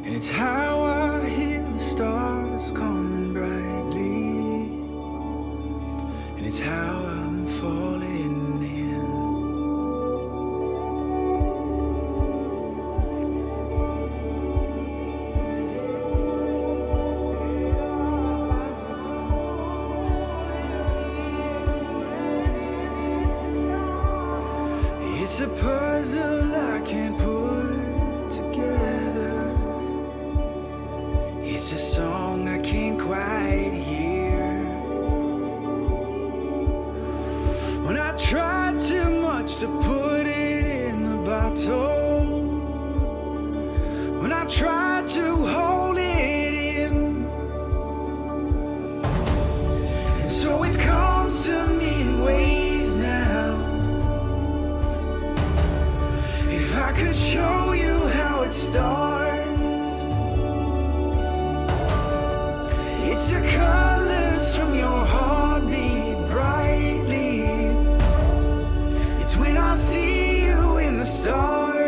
It's how I hear the stars coming brightly, and it's how I'm falling in. It's a puzzle I can't put together. It's a song I can't quite hear. When I try too much to put it in the bottle, when I try to hold it in, and so it comes to me in ways now. If I could show you how it starts, it's the colors from your heartbeat brightly. It's when I see you in the stars.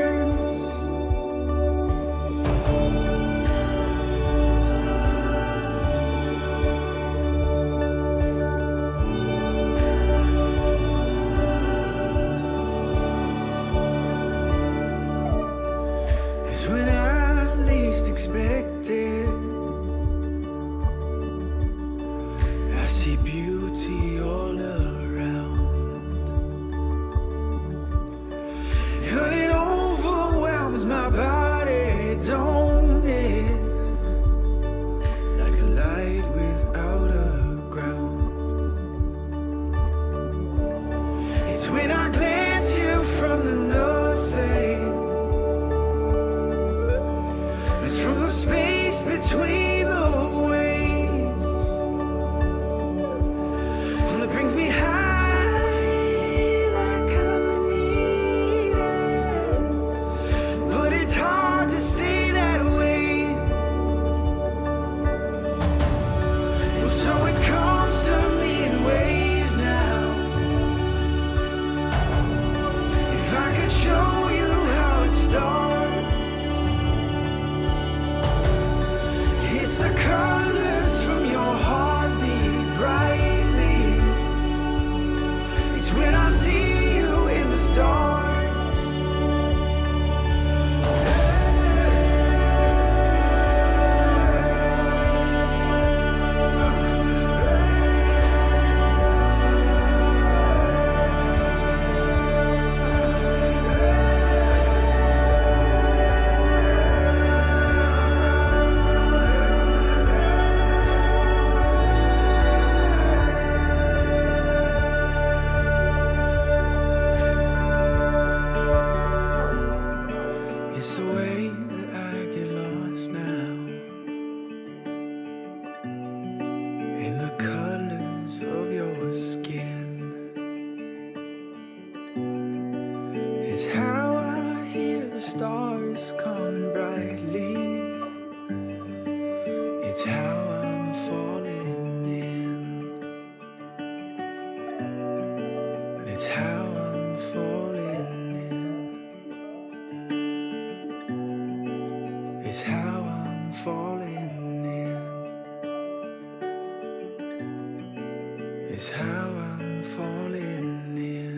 stars come brightly. It's how I'm falling in. It's how I'm falling in. It's how I'm falling in. It's how I'm falling in.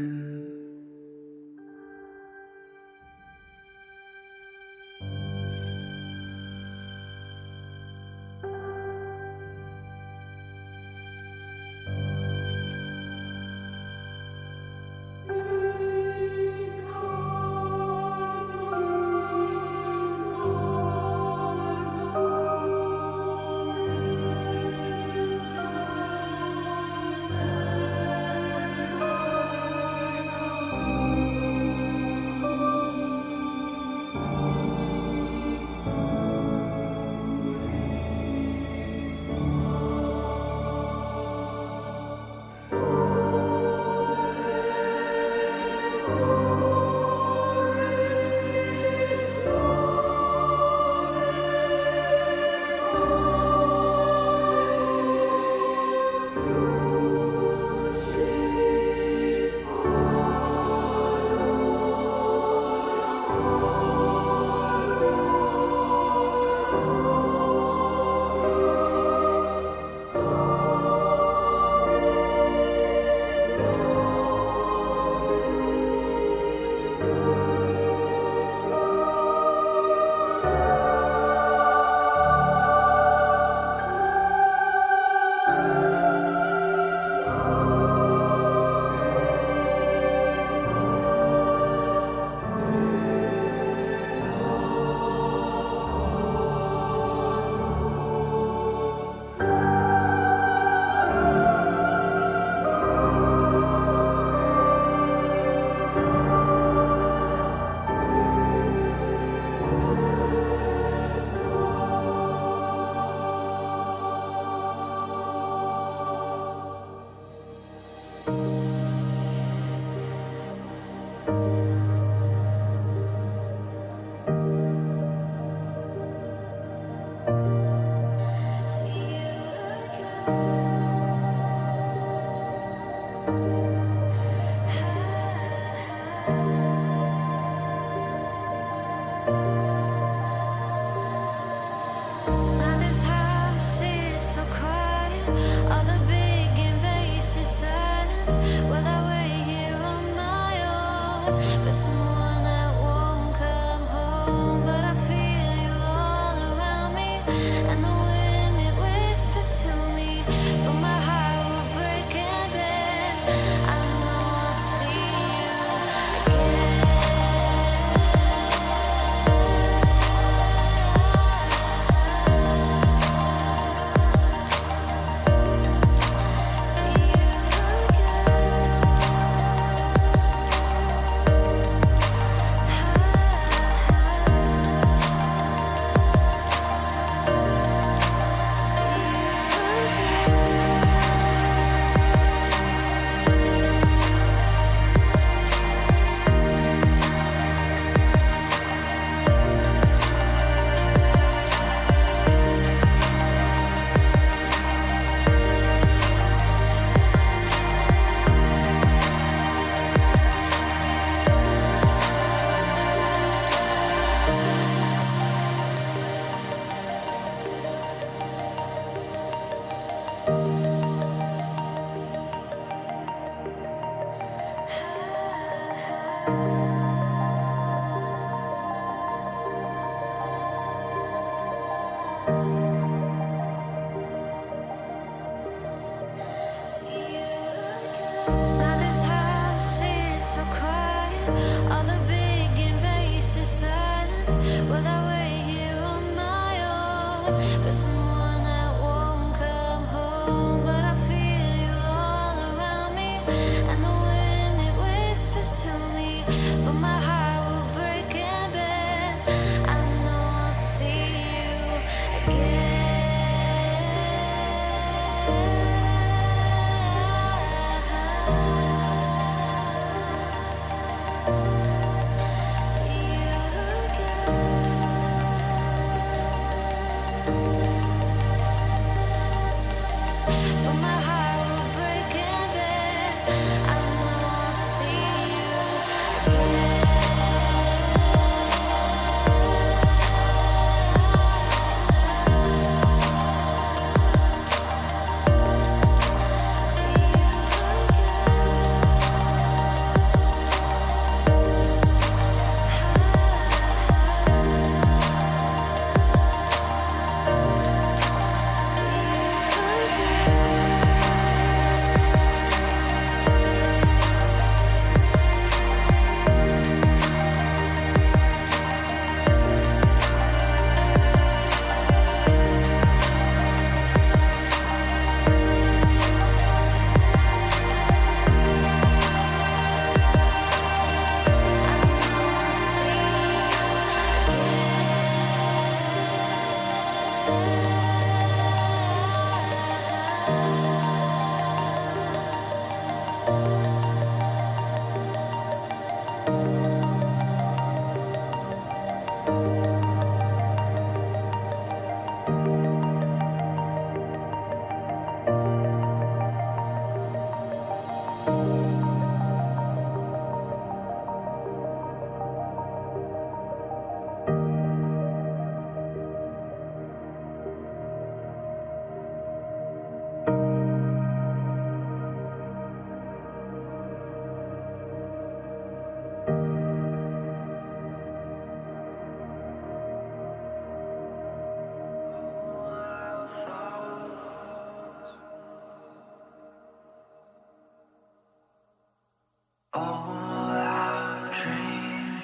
All our dreams,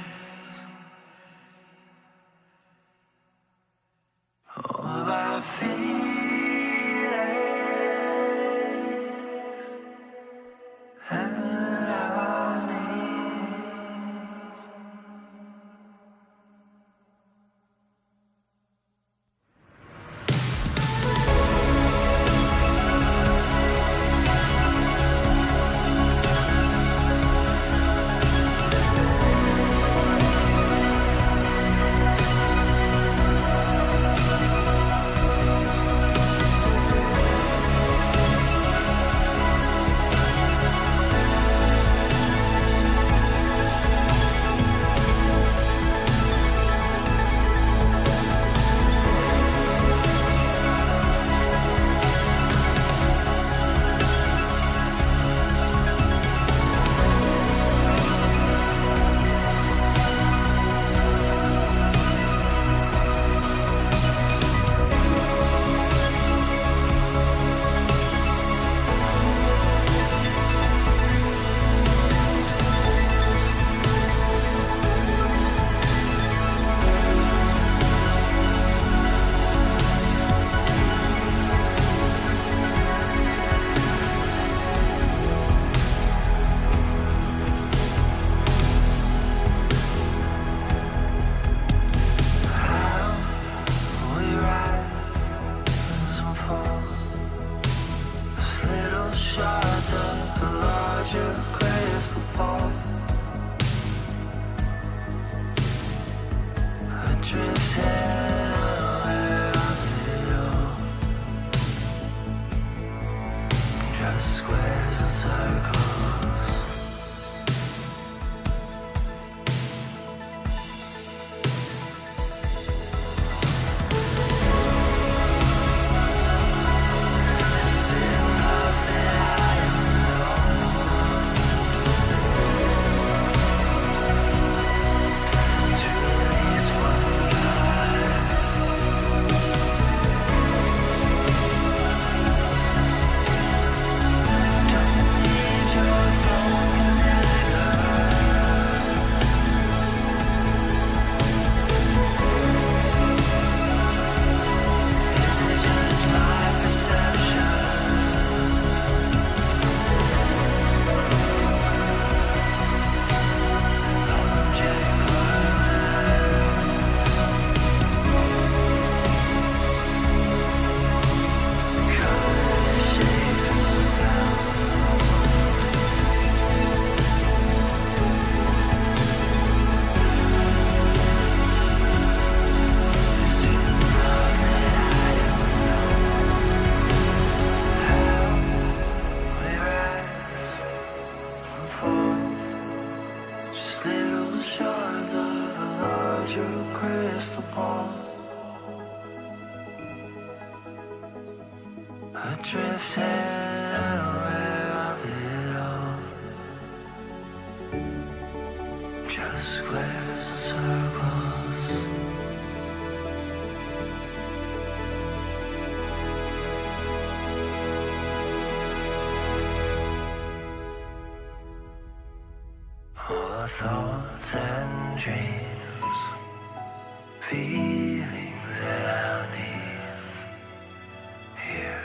all our feelings, and our needs. Squares and circles. Adrift anywhere of it all. Just squares and circles. All thoughts and dreams, feelings that I need here.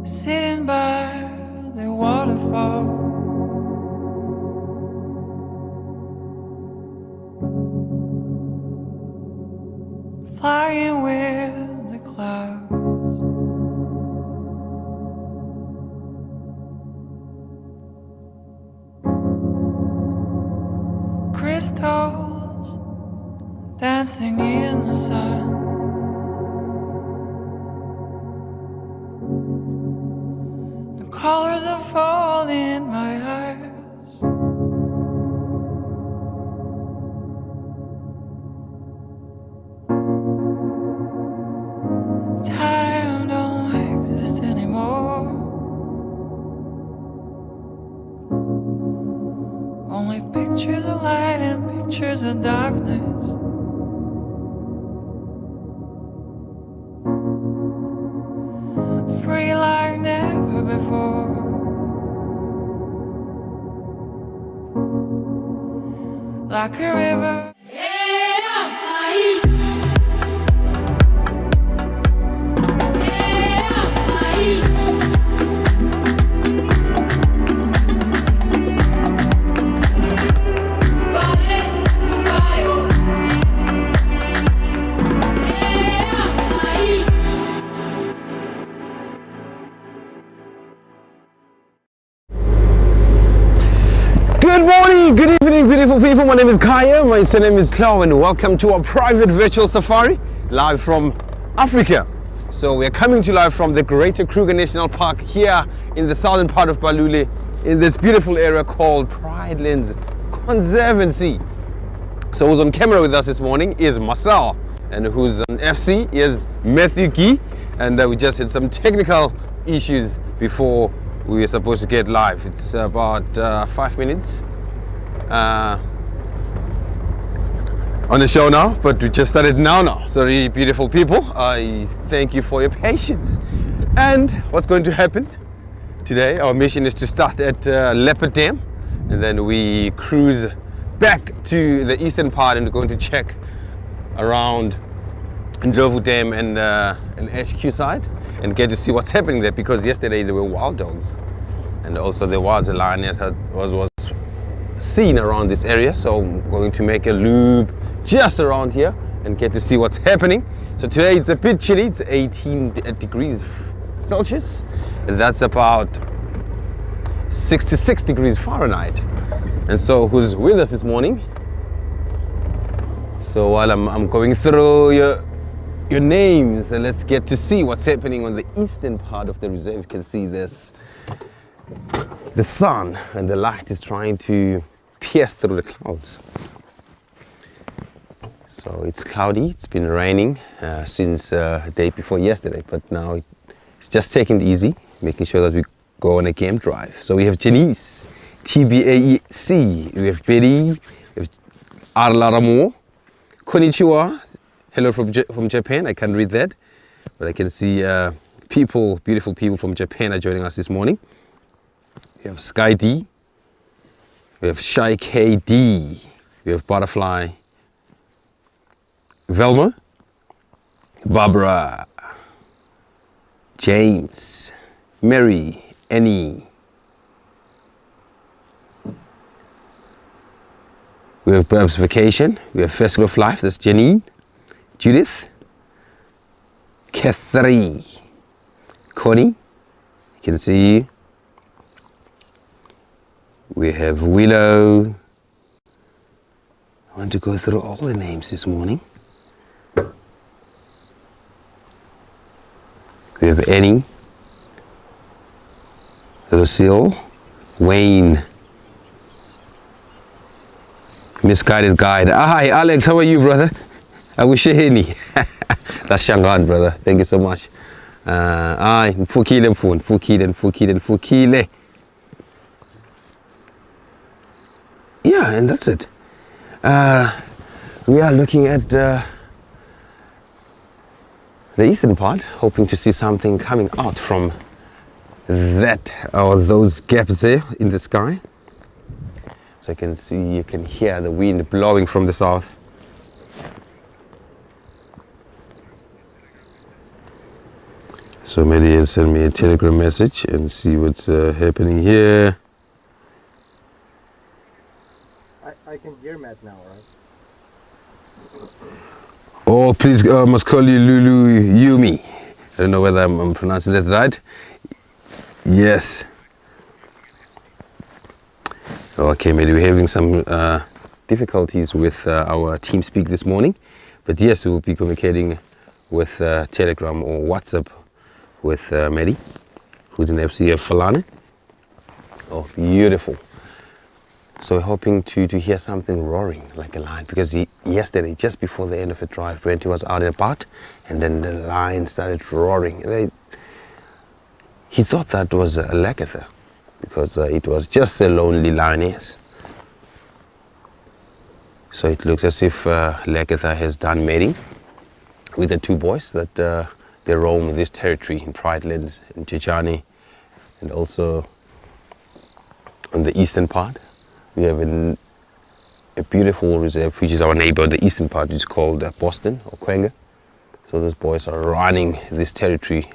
Sitting by the waterfall, flying with the clouds, crystals dancing in the sun. The colors are falling in my eyes. Time don't exist anymore. Only pictures of light and pictures of darkness. Free like never before. Like a river. Good morning, good evening, beautiful people. My name is Kaya, my surname is Clau, and welcome to our private virtual safari live from Africa. So we are coming to you live from the Greater Kruger National Park here in the southern part of Balule, in this beautiful area called Pridelands Conservancy. So who's on camera with us this morning is Marcel, and who's on FC is Matthew Key, and we just had some technical issues before we were supposed to get live. It's about 5 minutes on the show now, but we just started now. Sorry, beautiful people. I thank you for your patience. And what's going to happen today, our mission is to start at Leopard Dam, and then we cruise back to the eastern part, and we're going to check around Ndlovu Dam and HQ side, and get to see what's happening there, because yesterday there were wild dogs, and also there was a lioness that was seen around this area. So I'm going to make a loop just around here and get to see what's happening. So today it's a bit chilly, it's 18 degrees Celsius, and that's about 66 degrees Fahrenheit. And so who's with us this morning? So while I'm going through your names, and let's get to see what's happening on the eastern part of the reserve. You can see this, the sun and the light is trying to pierce through the clouds. So it's cloudy, it's been raining since the day before yesterday, but now it's just taking it easy, making sure that we go on a game drive. So we have Janice, TBAEC, we have Betty, we have Arla Ramo, Konnichiwa. Hello from Japan. I can't read that, but I can see people, beautiful people from Japan are joining us this morning. We have Sky D, we have Shy KD, we have Butterfly, Velma, Barbara, James, Mary, Annie. We have Burbs Vacation, we have Festival of Life, that's Janine, Judith, Catherine, Connie, I can see you. We have Willow. I want to go through all the names this morning. We have Annie, Lucille, Wayne, Misguided Guide. Hi Alex, how are you, brother? I wish you any. That's Shangan, brother. Thank you so much. Fukile. Yeah, and that's it. We are looking at the eastern part, hoping to see something coming out from that or those gaps there in the sky. So you can hear the wind blowing from the south. So Maddie sent me a Telegram message and see what's happening here. I can hear Matt now, right? Oh, please, I must call you Lulu Yumi. I don't know whether I'm pronouncing that right. Yes. Okay, maybe we're having some difficulties with our TeamSpeak this morning, but yes, we will be communicating with Telegram or WhatsApp with Medi, who's in the FC of Falane. Oh, beautiful. So we're hoping to hear something roaring like a lion, because yesterday, just before the end of the drive, Brenty was out and about, and then the lion started roaring. He thought that was a Lagatha, because it was just a lonely lioness. So it looks as if Lagatha has done mating with the two boys that they roam this territory in Pride Lands, in Tshwane, and also on the eastern part. We have a beautiful reserve, which is our neighbor. The eastern part is called Boston or Kwenge. So those boys are running this territory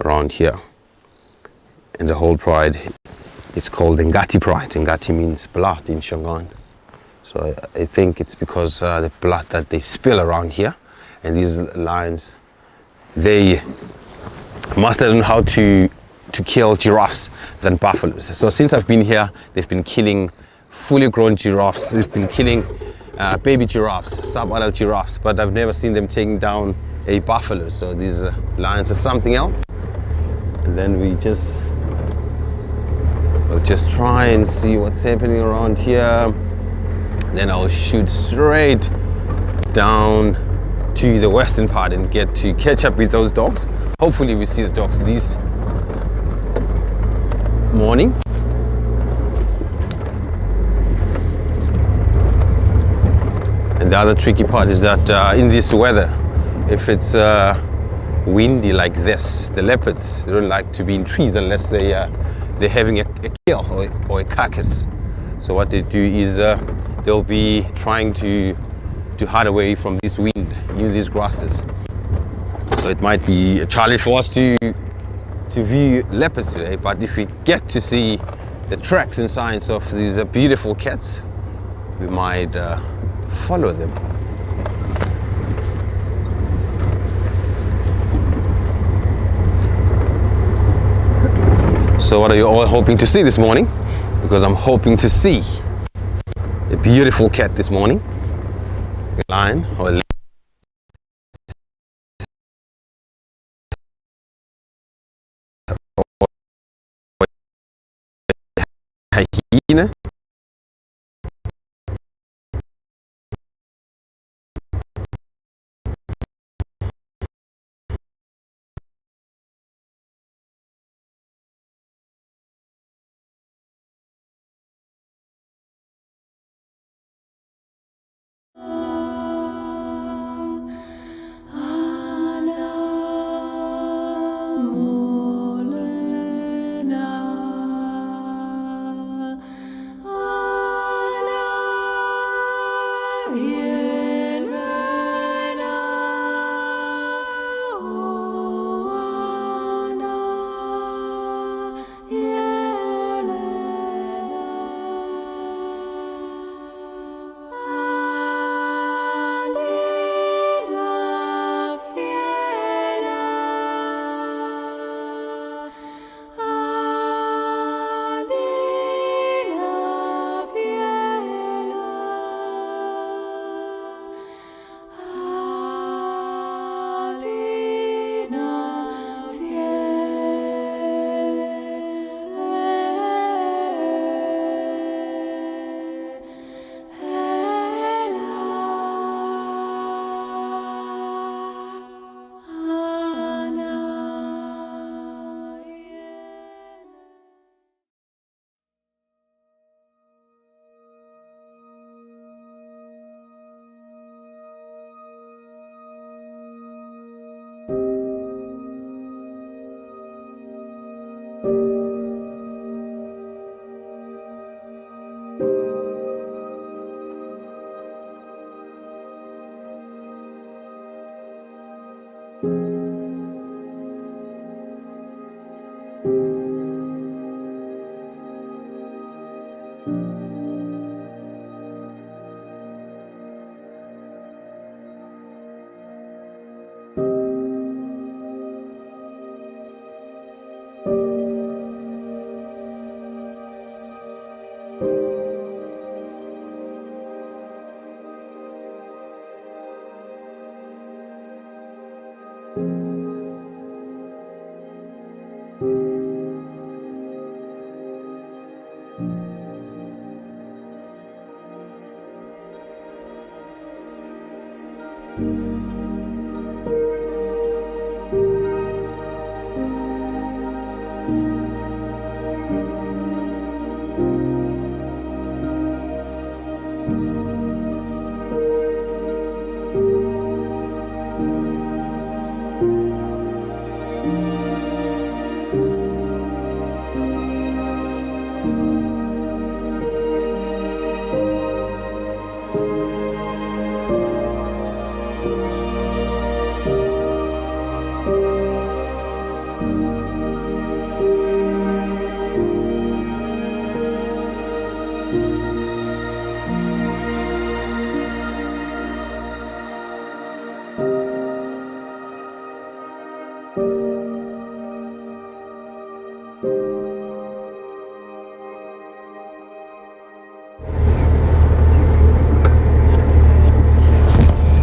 around here. And the whole pride, it's called Ngati Pride. Ngati means blood in Shangaan. So I think it's because the blood that they spill around here, and these lions, they must have known how to kill giraffes than buffaloes. So since I've been here, they've been killing fully grown giraffes. They've been killing baby giraffes, sub-adult giraffes, but I've never seen them taking down a buffalo. So these lions are something else. And then we'll just try and see what's happening around here. Then I'll shoot straight down to the western part and get to catch up with those dogs. Hopefully we see the dogs this morning. And the other tricky part is that in this weather, if it's windy like this, the leopards, they don't like to be in trees unless they're having a kill or a carcass. So what they do is they'll be trying to hide away from this wind in these grasses. So it might be a challenge for us to view leopards today, but if we get to see the tracks and signs of these beautiful cats, we might follow them. So what are you all hoping to see this morning? Because I'm hoping to see a beautiful cat this morning, a lion or a hyena.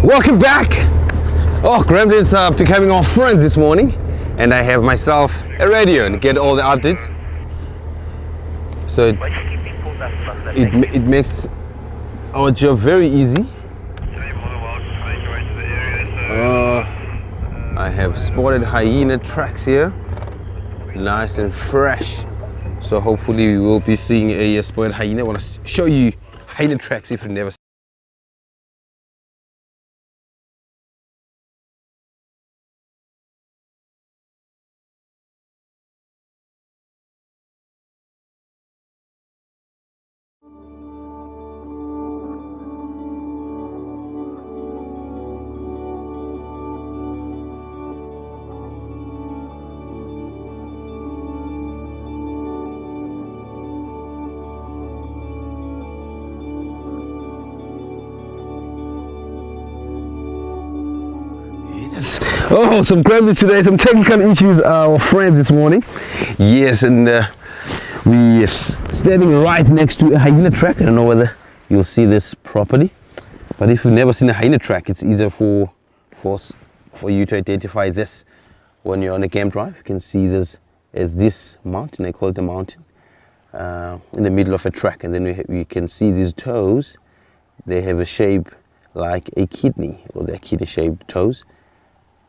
Welcome back. Oh, gremlins are becoming our friends this morning, and I have myself a radio and get all the updates. So it makes our job very easy. I have spotted hyena tracks here, nice and fresh. So hopefully we will be seeing a spotted hyena. I want to show you hyena tracks if you've never seen. Oh, some gremlins today, some technical issues, our friends this morning. Yes, and we are standing right next to a hyena track. I don't know whether you'll see this properly, but if you've never seen a hyena track, it's easier for you to identify this when you're on a game drive. You can see this mountain, I call it a mountain, in the middle of a track, and then we can see these toes. They have a shape like a kidney, or they're kidney-shaped toes.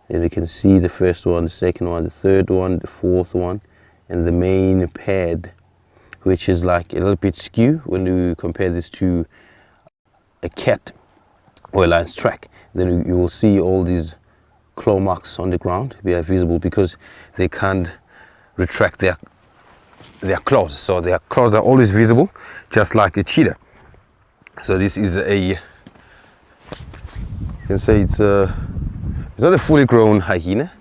And you can see the first one, the second one, the third one, the fourth one, and the main pad, which is like a little bit skew when you compare this to a cat or a lion's track. Then you will see all these claw marks on the ground. They are visible because they can't retract their claws. So their claws are always visible, just like a cheetah. So this is you can say it's not a fully grown hyena,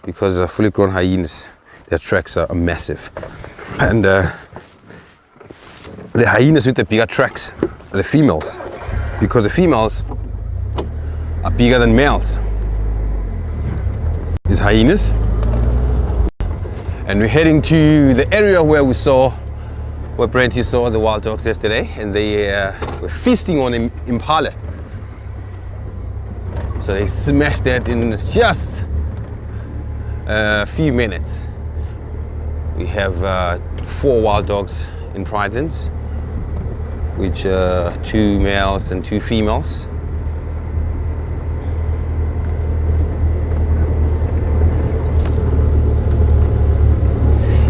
because fully grown hyenas, their tracks are massive. And the hyenas with the bigger tracks are the females, because the females are bigger than males. These hyenas. And we're heading to the area where Brenty saw the wild dogs yesterday, and they were feasting on Impala. So they smashed that in just a few minutes. We have 4 wild dogs in Pridelands, which 2 males and 2 females.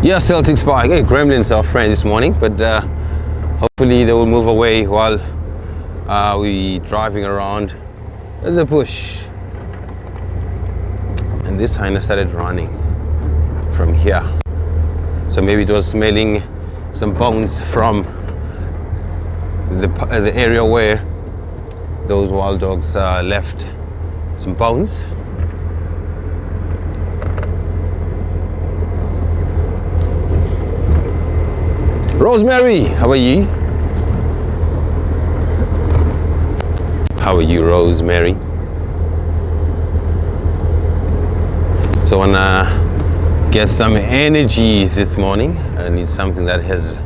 Yeah, Celtic Spike. Hey, gremlins are our friend this morning, but hopefully they will move away while we driving around the bush. And this hyena started running from here, so maybe it was smelling some bones from the area where those wild dogs left some bones. Rosemary, how are you? How are you, Rosemary? So I wanna get some energy this morning. I need something that has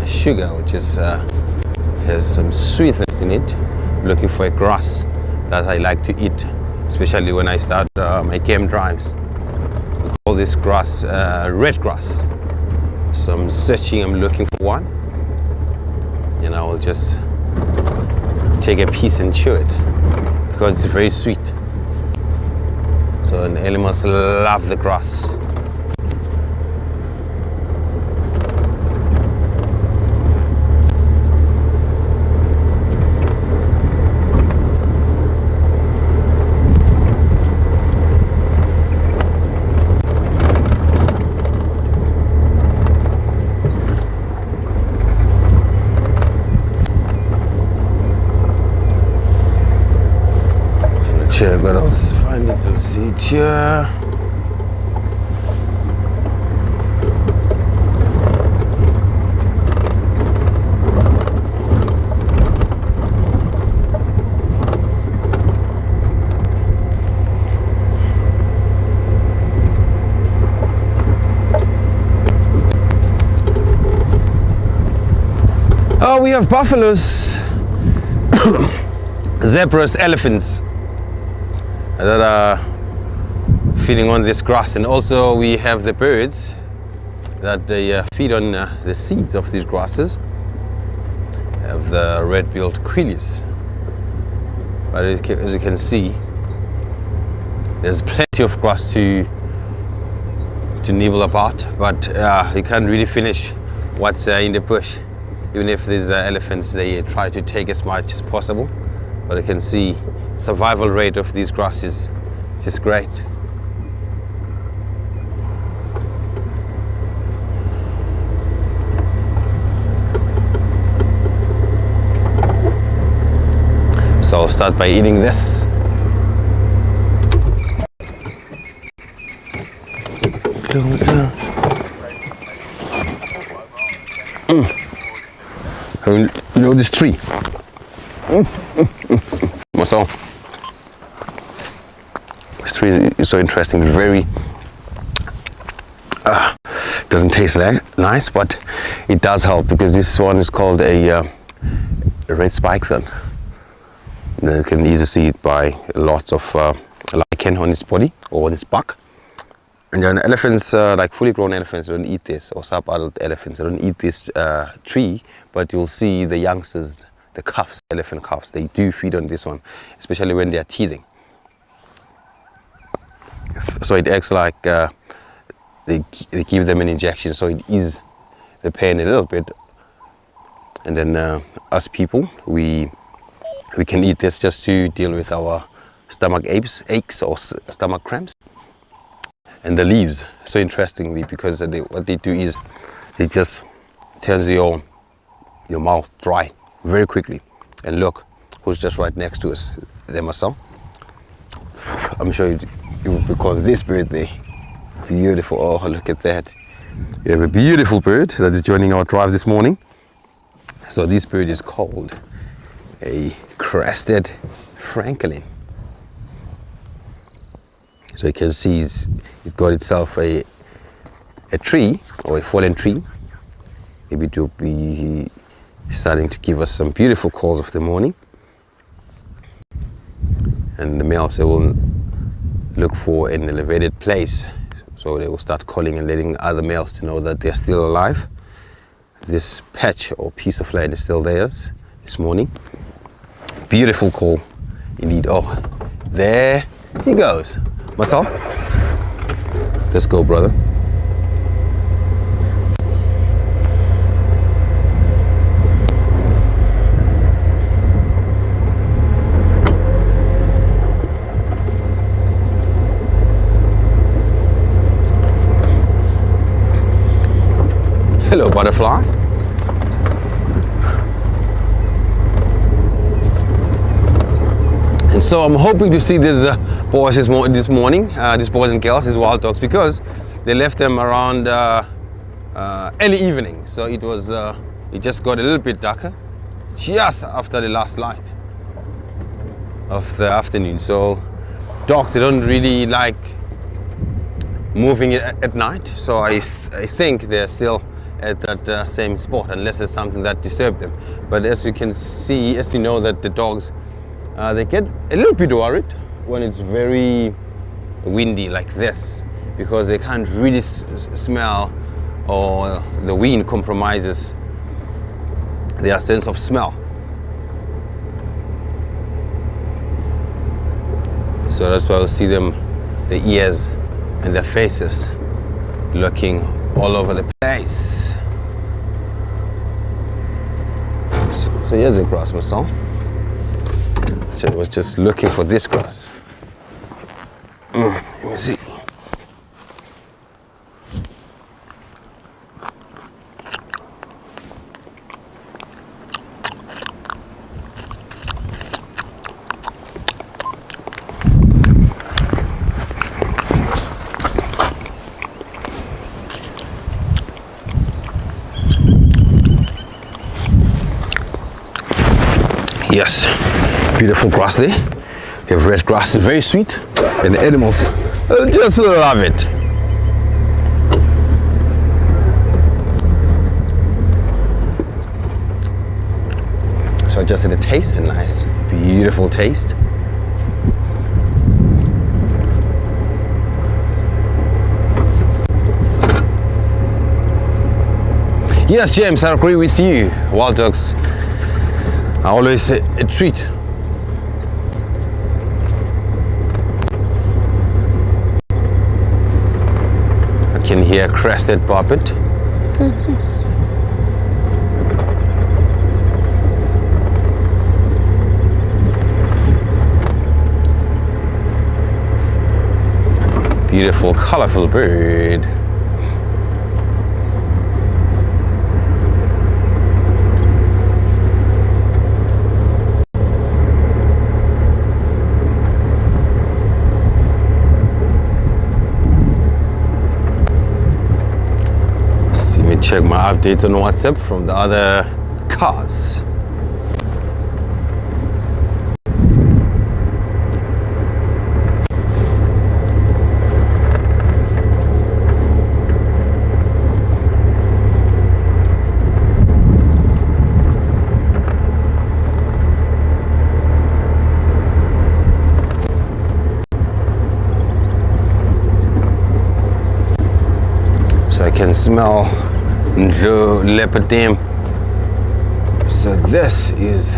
sugar, which is has some sweetness in it. I'm looking for a grass that I like to eat especially when I start my game drives. We call this grass red grass. So I'm searching, I'm looking for one, and I will just take a piece and chew it because it's very sweet. So and animals love the grass. Check what else. Find a little seat here. Oh, we have buffaloes, zebras, elephants that are feeding on this grass, and also we have the birds that they feed on the seeds of these grasses. We have the red-billed quillies, but as you can see, there's plenty of grass to nibble about, but you can't really finish what's in the bush. Even if these elephants, they try to take as much as possible, but you can see survival rate of these grasses is just great. So I'll start by eating this. You know this tree? So this tree is so interesting. It's very doesn't taste nice, but it does help because this one is called a red spike thorn. You can easily see it by lots of lichen on its body or on its back. And then elephants, like fully grown elephants, don't eat this, or sub-adult elephants don't eat this tree, but you'll see the youngsters, the calves, elephant calves, they do feed on this one, especially when they are teething. So it acts like they give them an injection, so it eases the pain a little bit. And then us people, we can eat this just to deal with our stomach aches or stomach cramps. And the leaves, so interestingly, because what they do is it just turns your mouth dry very quickly. And look who's just right next to us, there myself. I'm sure you will recall this bird there. Beautiful. Oh, look at that. We have a beautiful bird that is joining our drive this morning. So this bird is called a crested francolin. So you can see it got itself a tree, or a fallen tree. Maybe it will be starting to give us some beautiful calls of the morning. And the males, they will look for an elevated place. So they will start calling and letting other males to know that they're still alive. This patch or piece of land is still theirs this morning. Beautiful call indeed. Oh, there he goes. Marcel, let's go, brother. Hello, butterfly. And so I'm hoping to see these boys this morning, these boys and girls, these wild dogs, because they left them around early evening. So it just got a little bit darker just after the last light of the afternoon. So dogs, they don't really like moving at night. So I think they're still at that same spot, unless it's something that disturbed them. But as you can see, as you know, that the dogs, they get a little bit worried when it's very windy like this, because they can't really smell, or the wind compromises their sense of smell. So that's why I'll see them, the ears and their faces looking all over the place. So here's the grass, my son. So I was just looking for this grass. Let me see. Yes, beautiful grass there. You have red grass, it's very sweet, and the animals just love it. So I just had a taste, a nice, beautiful taste. Yes, James, I agree with you. Wild dogs are always a treat. I can hear crested bobbitt. Beautiful, colorful bird. Check my updates on WhatsApp from the other cars. So I can smell the leopard dam. So this is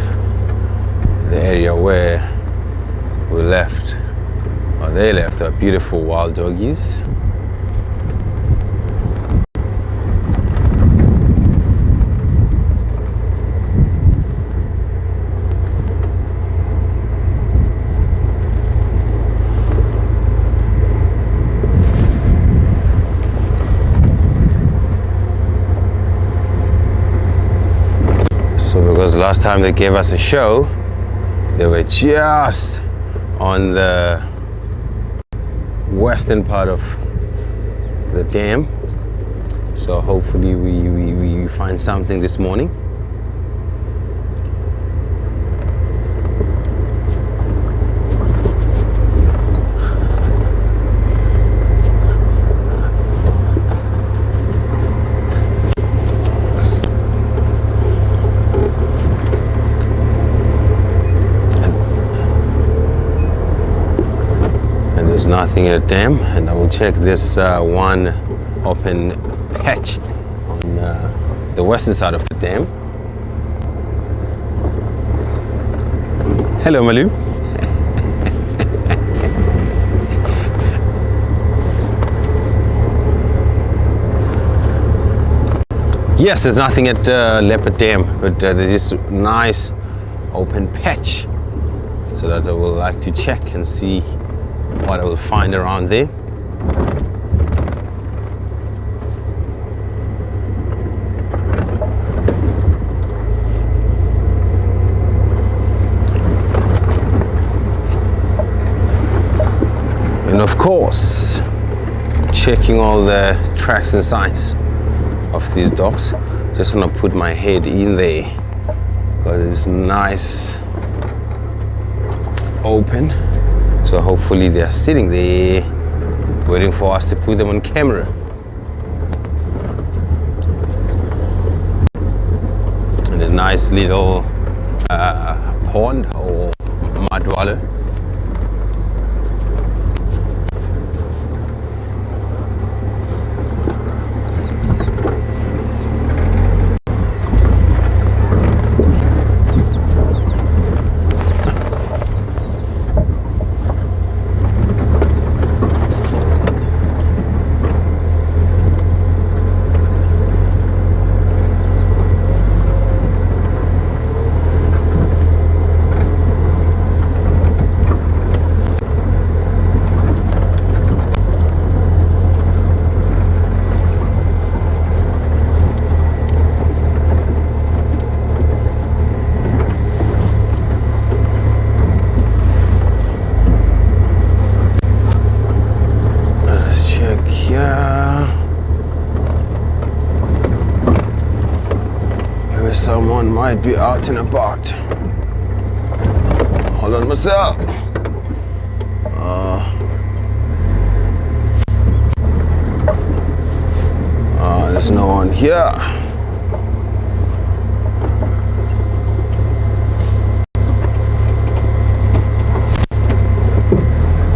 the area where we left, or they left, our beautiful wild doggies. Because last time they gave us a show, they were just on the western part of the dam. So hopefully we find something this morning. Nothing at the dam, and I will check this one open patch on the western side of the dam. Hello, Malu. Yes, there's nothing at Leopard Dam, but there's this nice open patch, so that I will like to check and see what I will find around there. And of course, checking all the tracks and signs of these dogs. Just gonna put my head in there because it's nice open. So hopefully they are sitting there waiting for us to put them on camera. And a nice little pond or mud wallow. be out and about. Hold on myself. There's no one here.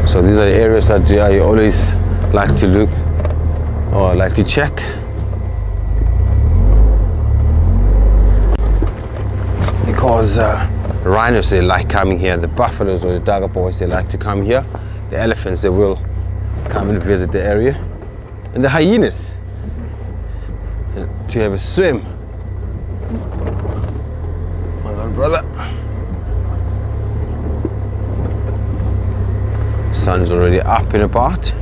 So these are the areas that I always like to look or like to check. Because rhinos, they like coming here. The buffaloes or the dagger boys, they like to come here. The elephants, they will come and visit the area. And the hyenas, to have a swim. Hold on, brother. Sun's already up and about.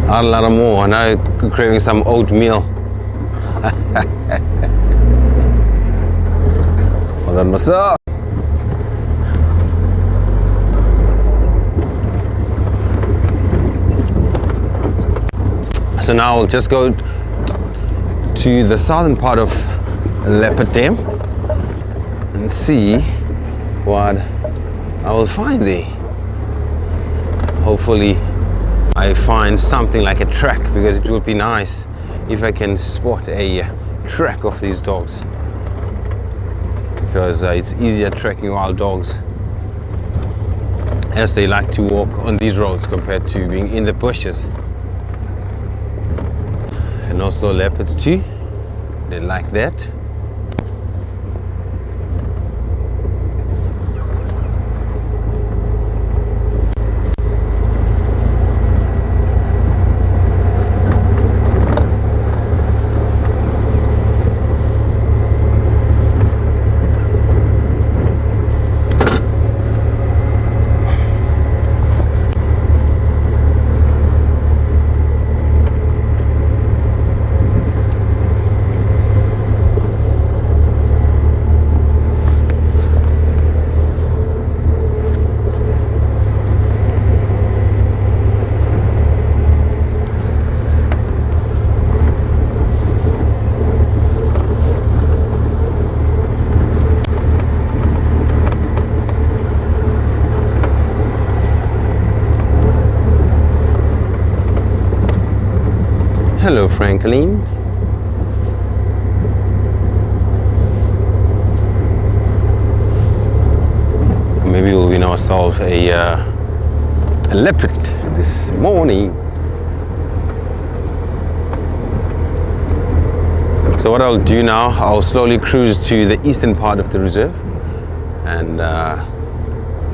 A lot more. Now I'm craving some oatmeal. Hold on myself. So now I'll just go to the southern part of Leopard Dam and see what I will find there. Hopefully I find something like a track, because it would be nice if I can spot a track of these dogs, because it's easier tracking wild dogs as they like to walk on these roads compared to being in the bushes. And also leopards too, they like that. Hello, Franklin. Maybe we'll win ourselves a leopard this morning. So what I'll do now, I'll slowly cruise to the eastern part of the reserve and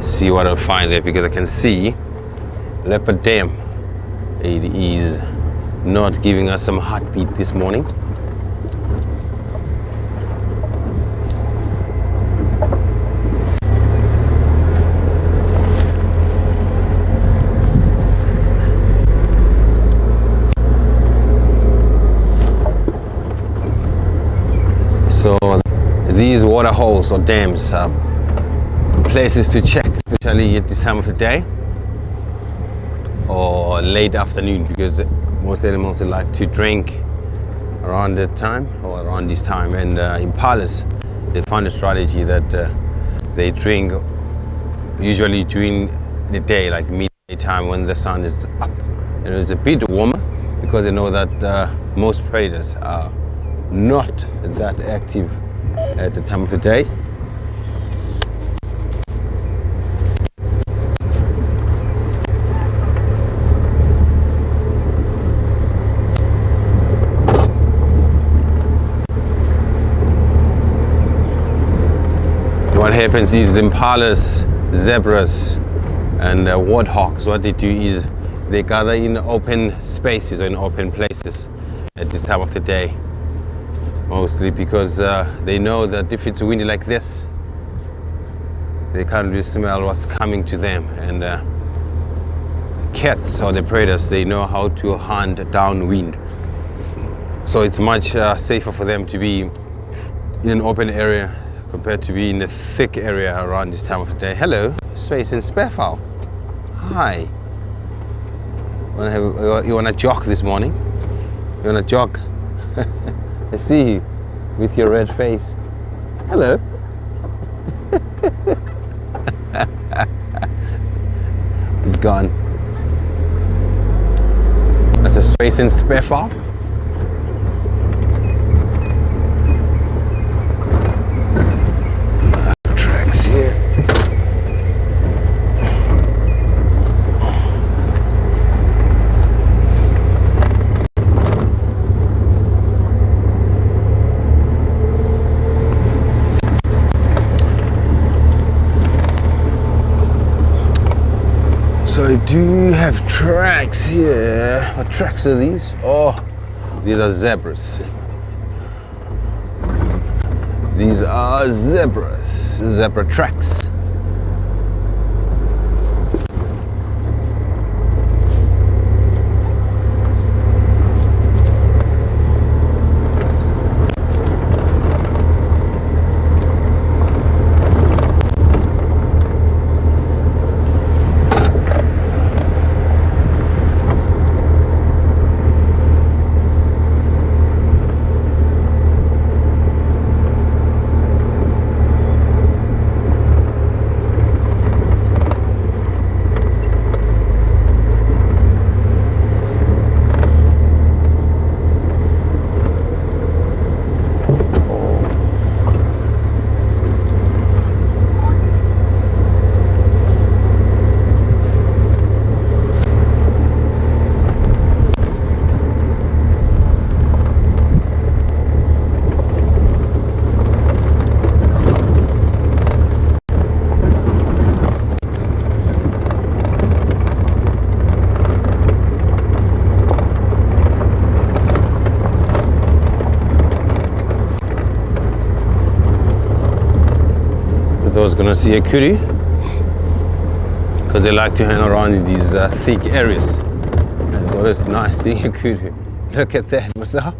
see what I'll find there, because I can see Leopard Dam. It is not giving us some heartbeat this morning. So these water holes or dams are places to check, especially at this time of the day or late afternoon, because most animals, they like to drink around that time or around this time. And impalas, they found a strategy that they drink usually during the day, like midday time when the sun is up and it's a bit warmer, because they know that most predators are not that active at the time of the day. What happens is impalas, zebras and warthogs, what they do is they gather in open spaces or in open places at this time of the day. Mostly because they know that if it's windy like this, they can't really smell what's coming to them. And cats or the predators, they know how to hunt downwind. So it's much safer for them to be in an open area compared to be in a thick area around this time of the day. Hello, Sways and Spearfowl. Hi. You wanna jog this morning? You wanna jog? I see you with your red face. Hello. He's gone. That's a Sways and Spearfowl. Tracks here. So I do have tracks here. What tracks are these? Oh, these are zebras. These are zebras, zebra tracks. I was gonna see a kudu because they like to hang around in these thick areas. And it's always nice seeing a kudu. Look at that, Masa.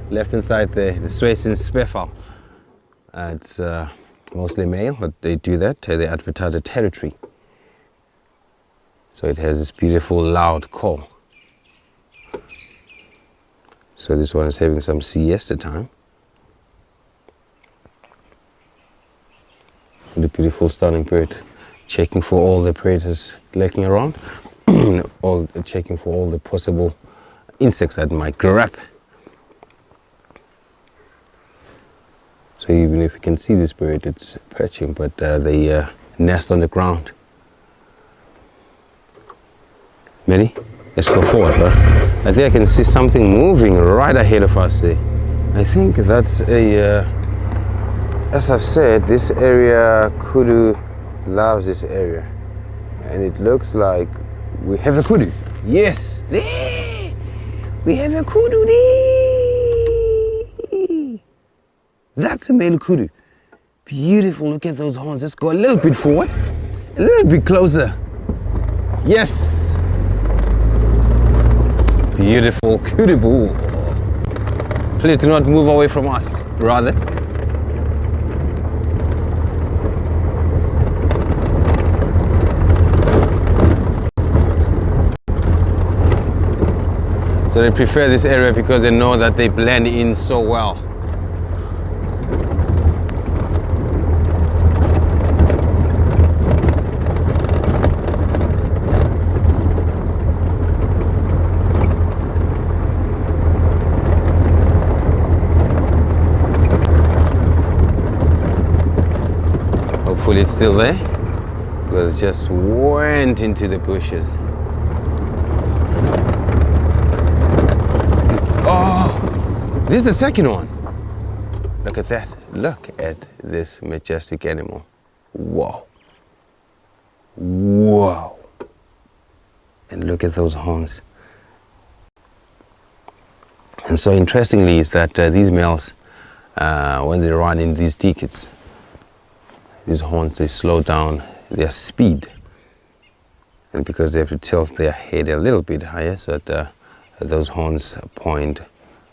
Left hand side there, the Sways and Spearfowl. It's mostly male, but they do that. They advertise a territory. So it has this beautiful loud call. So this one is having some siesta time. The beautiful stunning bird, checking for all the predators lurking around, or checking for all the possible insects that might grab. So even if you can see this bird, it's perching, but they nest on the ground. Many? Let's go forward, huh? I think I can see something moving right ahead of us there. I think that's a as I've said, this area, kudu loves this area. And it looks like we have a kudu. Yes, there! We have a kudu there! That's a male kudu. Beautiful, look at those horns. Let's go a little bit forward, a little bit closer. Yes! Beautiful kudu bull. Please do not move away from us, rather. So they prefer this area because they know that they blend in so well. Hopefully it's still there because it just went into the bushes. This is the second one. Look at that. Look at this majestic animal. Whoa. Whoa. And look at those horns. And so interestingly is that these males when they run in these thickets. These horns, they slow down their speed, and because they have to tilt their head a little bit higher so that those horns point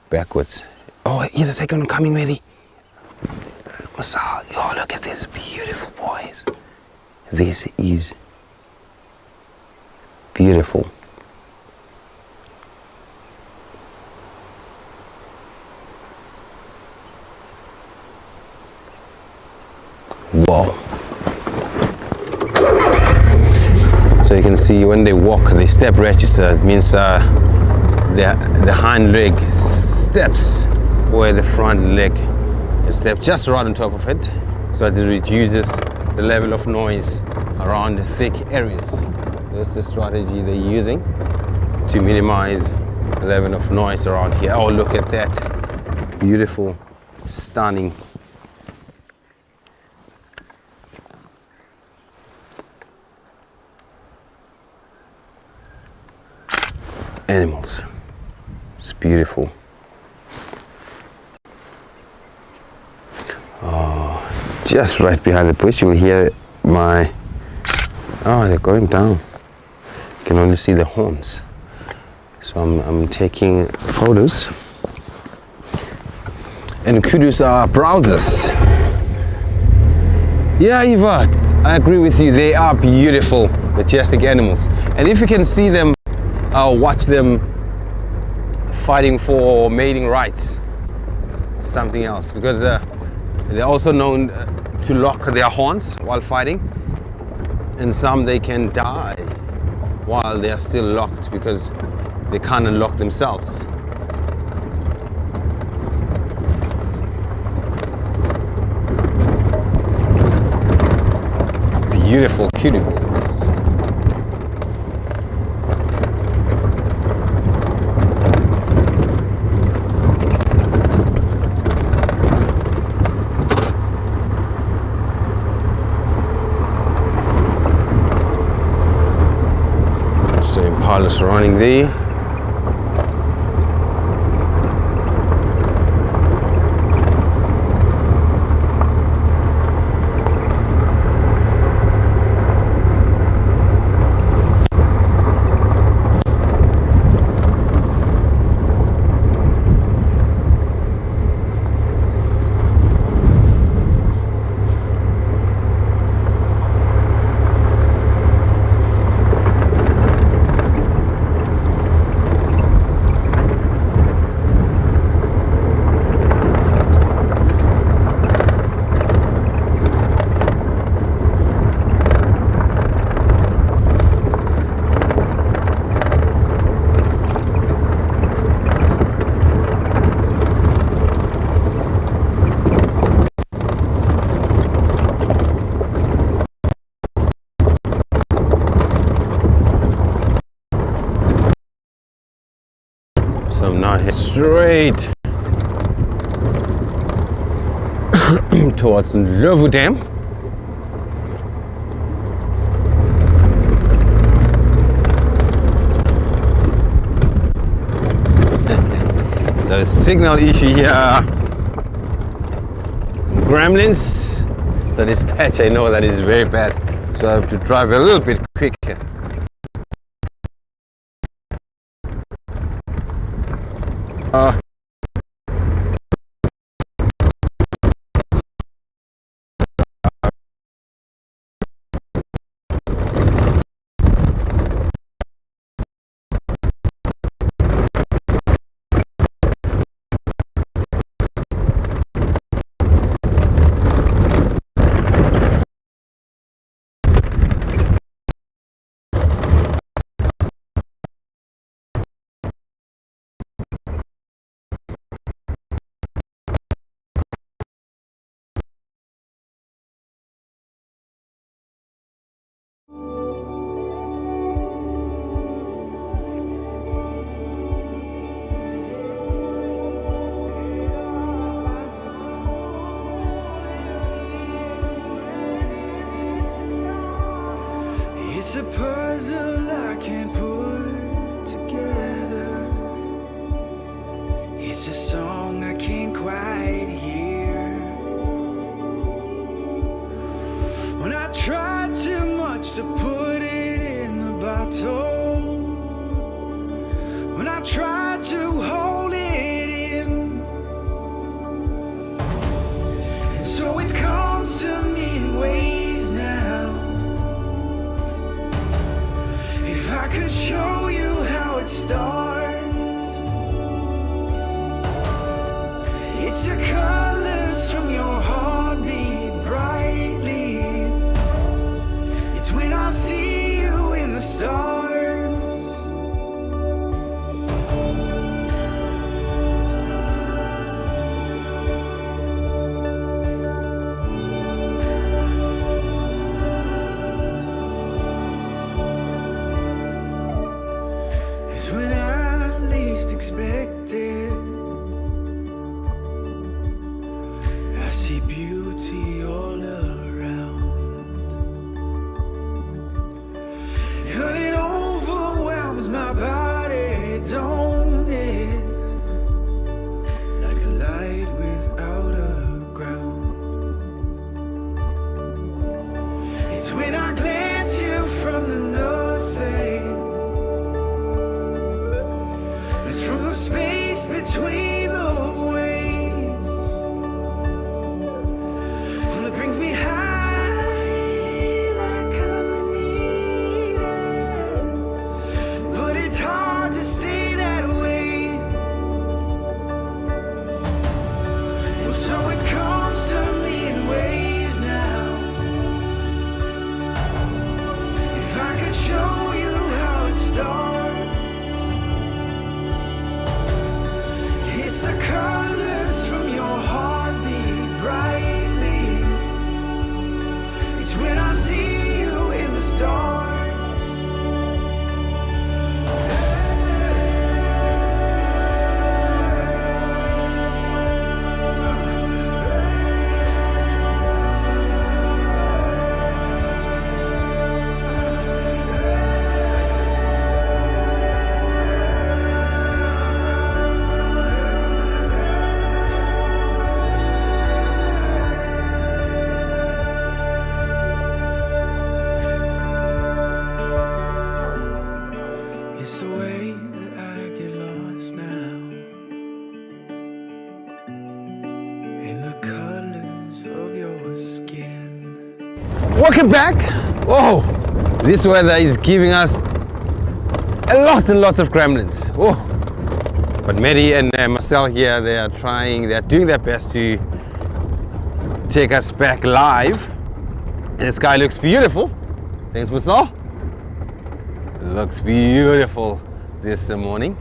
backwards. Oh, here's a second one coming, ready. Oh, look at this, beautiful boys. This is beautiful. Wow. So you can see when they walk, they step register. It means the hind leg steps where the front leg step just right on top of it, so that it reduces the level of noise around the thick areas. That's the strategy they're using to minimize the level of noise around here. Oh, look at that. Beautiful, stunning. Animals. It's beautiful. Oh, just right behind the bush you'll hear my... Oh, they're going down. You can only see the horns. So I'm taking photos. And kudus are browsers. Yeah, Eva, I agree with you. They are beautiful, majestic animals. And if you can see them, watch them fighting for mating rights, something else, because they're also known to lock their horns while fighting, and some they can die while they are still locked because they can't unlock themselves. Beautiful kudu. So Impala's running there. So I'm now heading straight towards Ndlovu Dam. So signal issue here. Gremlins. So this patch I know that is very bad. So I have to drive a little bit quicker. It's a puzzle I can't put together. It's a song I can't quite hear. to put it in the bottle. When I try to hold it in, and so it comes to me in waves now. If I could show you how it starts, it's the colors from your heartbeat brightly. It's when I see you in the stars. It's when I least expect it. I see beauty all around, and it overwhelms my body, don't it? Like a light without a ground. It's when I glance you from the nothing. It's from the space between the waves. Well, it brings me high like I'm needed, but it's hard to stay that way. Well, so it comes to me in waves now. If I could show you how it starts, it's the colors from your heartbeat brightly. It's when I see you in the stars. It's the way that I get lost now, in the colors of your skin. Welcome back. Oh, this weather is giving us a lot and lots of gremlins. Oh, but Mary and Marcel here, they are doing their best to take us back live. And the sky looks beautiful. Thanks, Marcel. Looks beautiful this morning.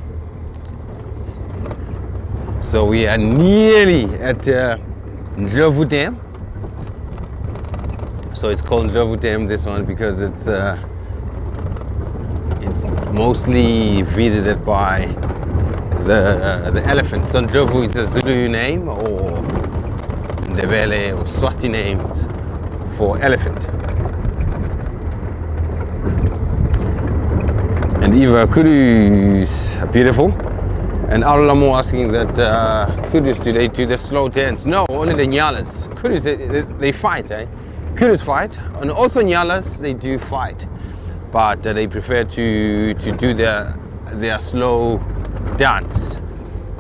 So we are nearly at Ndlovu Dam. So it's called Ndlovu Dam, this one, because it's mostly visited by the elephants. So Ndlovu is a Zulu name, or Ndebele or Swati names for elephant. And Eva, kudus are beautiful. And Arulamo asking that kudus, do they do the slow dance? No, only the nyalas. Kudus, they fight, eh? Kudus fight, and also nyalas, they do fight. But they prefer to do their slow dance.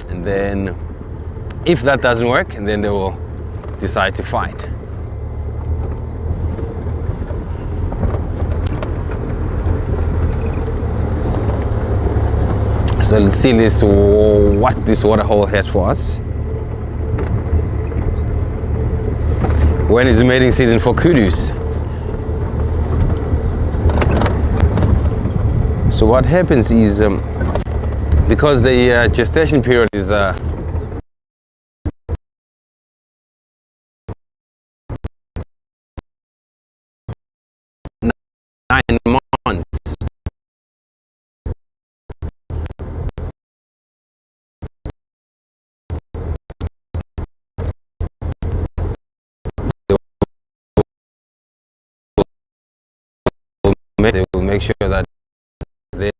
And then, if that doesn't work, and then they will decide to fight. So let's see what this waterhole has for us. When is the mating season for kudus? So what happens is, because the gestation period is 9 months. They will make sure that they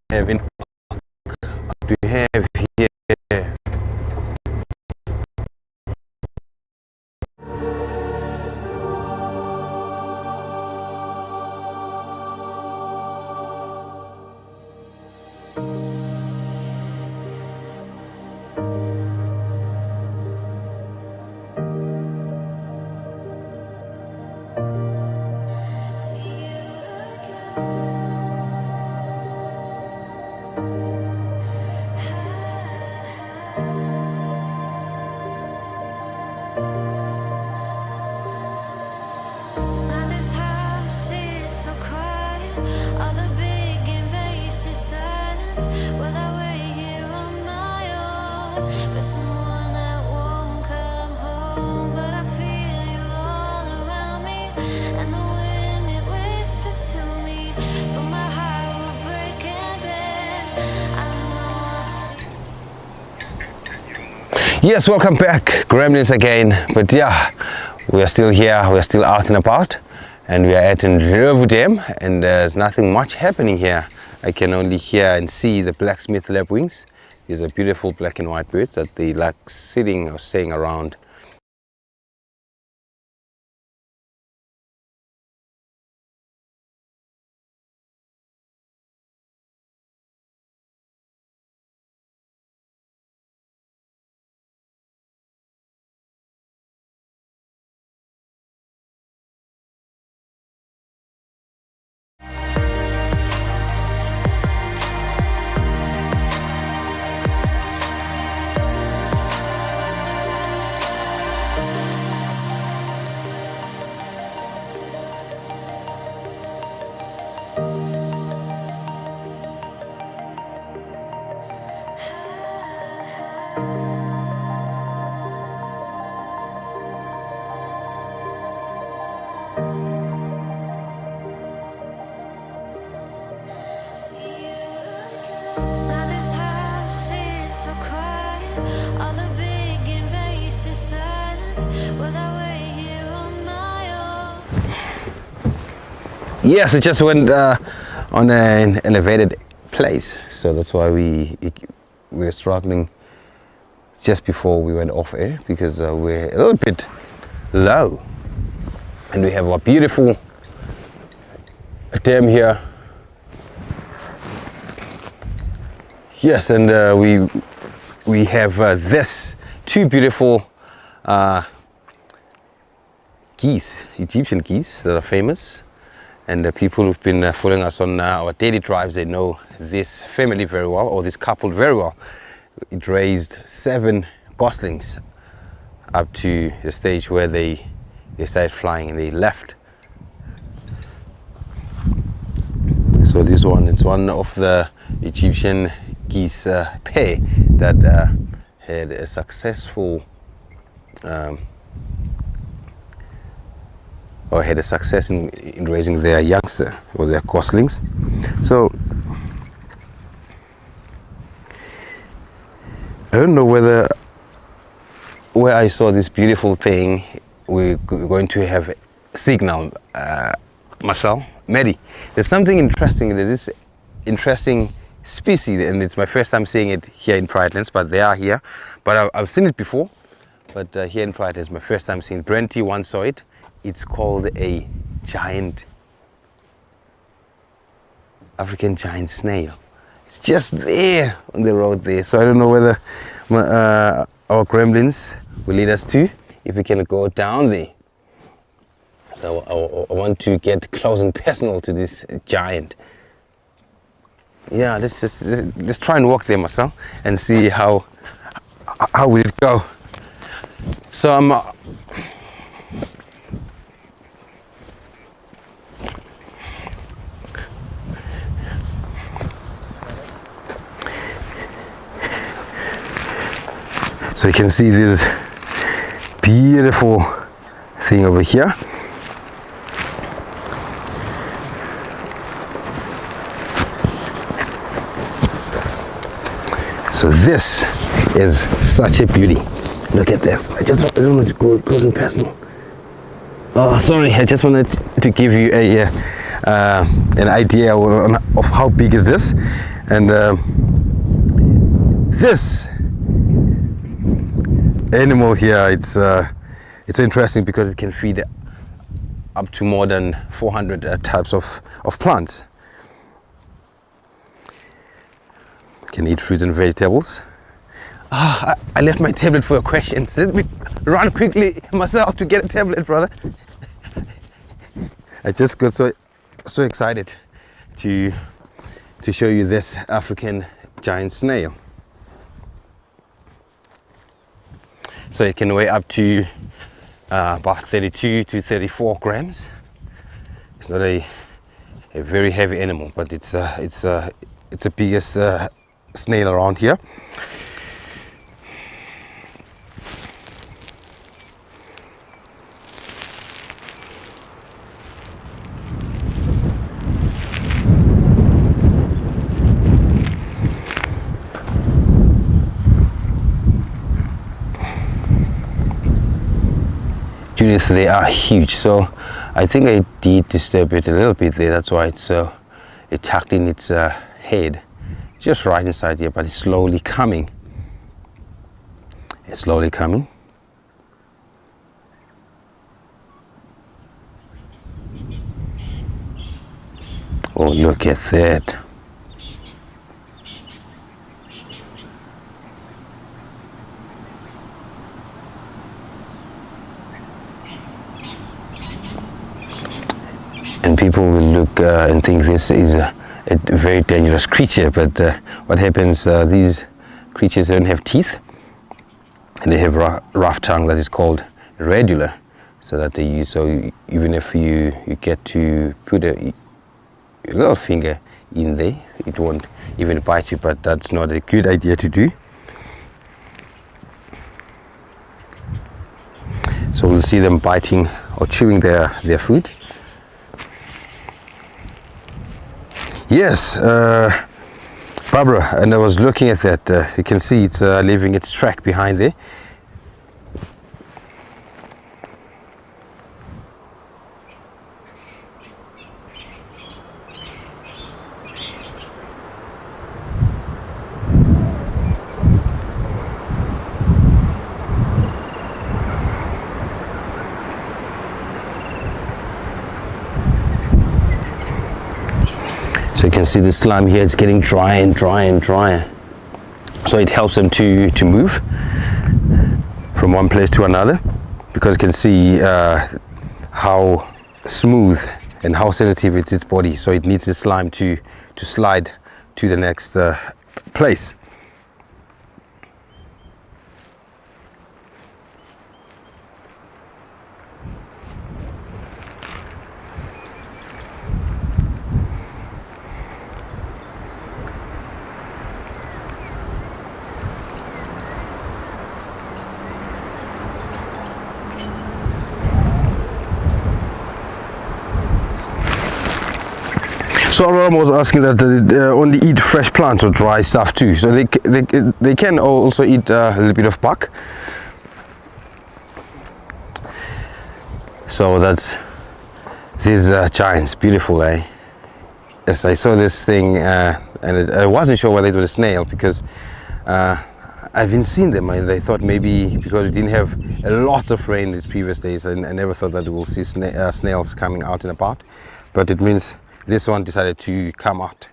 have enough to have here Yes, welcome back, Gremlins again. But yeah, we are still here, we are still out and about, and we are at River Dam, and there's nothing much happening here. I can only hear and see the blacksmith lapwings. These are beautiful black and white birds that they like sitting or staying around. Now this house is so quiet. All the big invasive silence. Will I wait here on my own? Yes, it just went on an elevated place, so that's why we're struggling just before we went off air, because we're a little bit low, and we have a beautiful dam here. Yes, and we have this two beautiful geese, Egyptian geese that are famous, and the people who've been following us on our daily drives, they know this family very well, or this couple very well. It raised 7 goslings up to the stage where they started flying and they left. So this one is one of the Egyptian geese pair that had a successful or had a success in raising their youngster or their goslings. So I don't know where I saw this beautiful thing we're going to have signal. Marcel, Maddie, there's something interesting. There's this interesting species, and it's my first time seeing it here in Pridelands, but they are here. But I've seen it before, but here in Pridelands, it's my first time seeing it. Brenty once saw it. It's called a giant African giant snail. It's just there on the road there. So I don't know whether our gremlins will lead us to, if we can go down there. So I want to get close and personal to this giant. Yeah, let's try and walk there, Marcel, and see how will it go. So I'm so you can see this beautiful thing over here. So this is such a beauty. Look at this. I don't want to go close and personal. Oh, sorry. I just wanted to give you an idea of how big is this, and this animal here. It's interesting because it can feed up to more than 400 types of plants. Can eat fruits and vegetables. I left my tablet for a question. Let me run quickly myself to get a tablet, brother. I just got so excited to show you this African giant snail. So it can weigh up to about 32 to 34 grams. It's not a very heavy animal, but it's the biggest snail around here. Judith, they are huge. So I think I did disturb it a little bit there. That's why it's it tucked in its head, just right inside here. But it's slowly coming. It's slowly coming. Oh, look at that. And people will look and think this is a very dangerous creature, but what happens, these creatures don't have teeth, and they have rough tongue that is called radula, so that they use. So even if you get to put a little finger in there, it won't even bite you, but that's not a good idea to do. So we'll see them biting or chewing their food. Yes, Barbara, and I was looking at that. You can see it's leaving its track behind there. So you can see the slime here, it's getting drier and drier and drier. So it helps them to move from one place to another, because you can see how smooth and how sensitive it's its body. So it needs the slime to slide to the next place. So Aurora was asking that they only eat fresh plants or dry stuff too. So they can also eat a little bit of bark. So that's these giants, beautiful, eh? Yes, I saw this thing and I wasn't sure whether it was a snail, because I've been seeing them and I thought maybe because we didn't have lots of rain these previous days, and I never thought that we will see snails coming out and about. But it means this one decided to come out.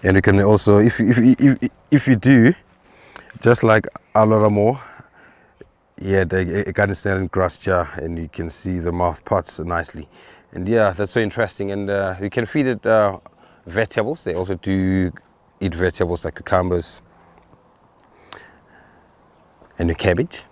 And you can also, if you do, just like a lot more, yeah, the garden snail and grass jar, and you can see the mouth parts nicely. And yeah, that's so interesting. And you can feed it vegetables. They also do eat vegetables like cucumbers and the cabbage.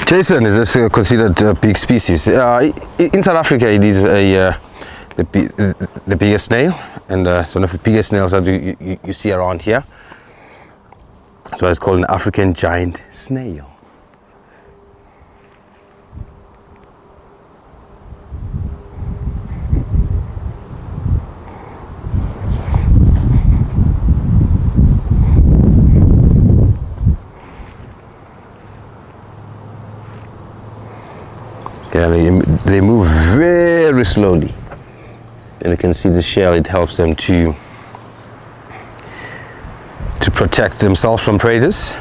Jason, is this considered a big species? In South Africa, it is the biggest snail, and it's one of the biggest snails that you see around here. So it's called an African giant snail. Yeah, they move very slowly, and you can see the shell. It helps them to protect themselves from predators,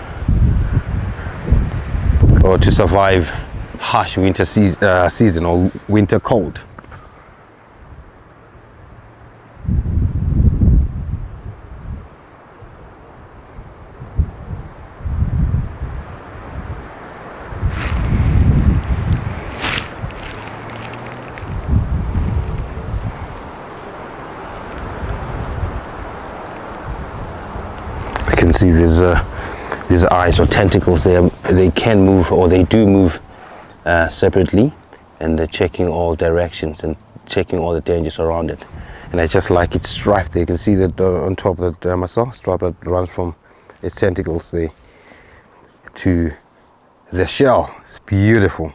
or to survive harsh winter season or winter cold. See these eyes or tentacles. They can move, or they do move separately, and they're checking all directions, and checking all the dangers around it. And I just like its stripe there. You can see that on top of the muscle stripe that runs from its tentacles there to the shell. It's beautiful.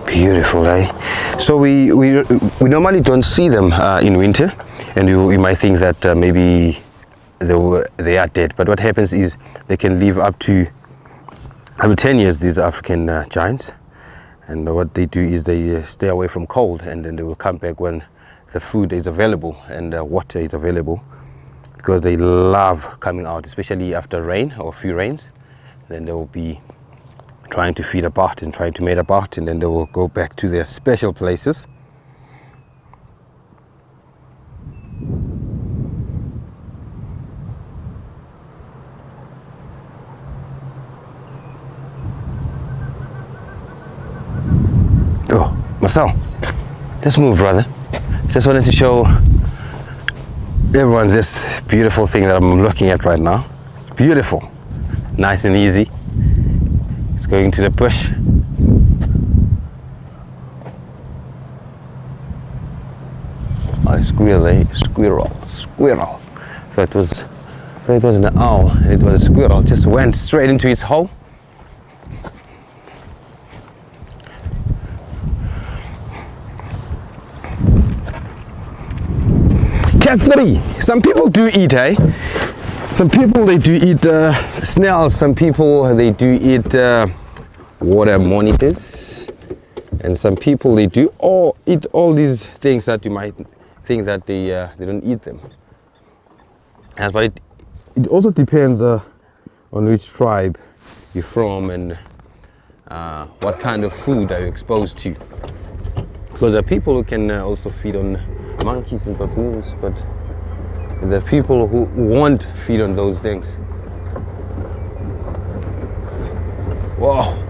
Beautiful, eh? So we normally don't see them in winter, and you might think that maybe they are dead. But what happens is they can live up to 10 years. These African giants, and what they do is they stay away from cold, and then they will come back when the food is available and water is available, because they love coming out, especially after rain or a few rains. Then they will be trying to feed about and trying to mate about, and then they will go back to their special places. Oh, Marcel, let's move, brother. Just wanted to show everyone this beautiful thing that I'm looking at right now. It's beautiful, nice and easy. Going to the bush. Oh, squirrel, eh? Squirrel. So it was an owl, and it was a squirrel. Just went straight into his hole. Cat 3. Some people do eat, eh? Some people, they do eat snails. Some people, they do eat water monitors, and some people, they do eat all these things that you might think that they don't eat them. But it also depends on which tribe you're from and what kind of food are you exposed to. Because there are people who can also feed on monkeys and baboons, but there are people who won't feed on those things. Whoa.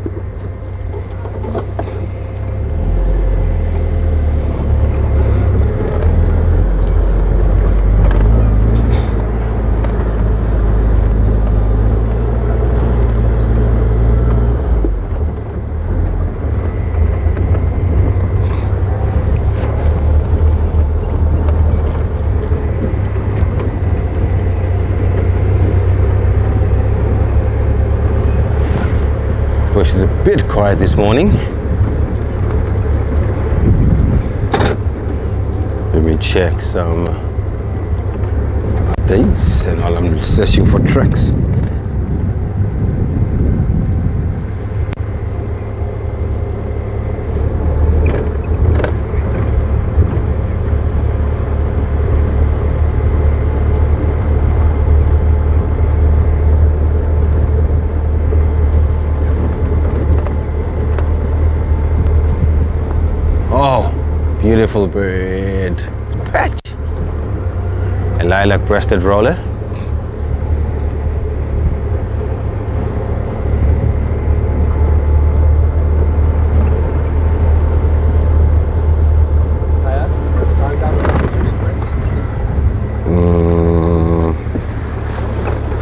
Bush is a bit quiet this morning. Let me check some updates, and while I'm searching for tracks. Beautiful bird. Patch. A lilac-breasted roller.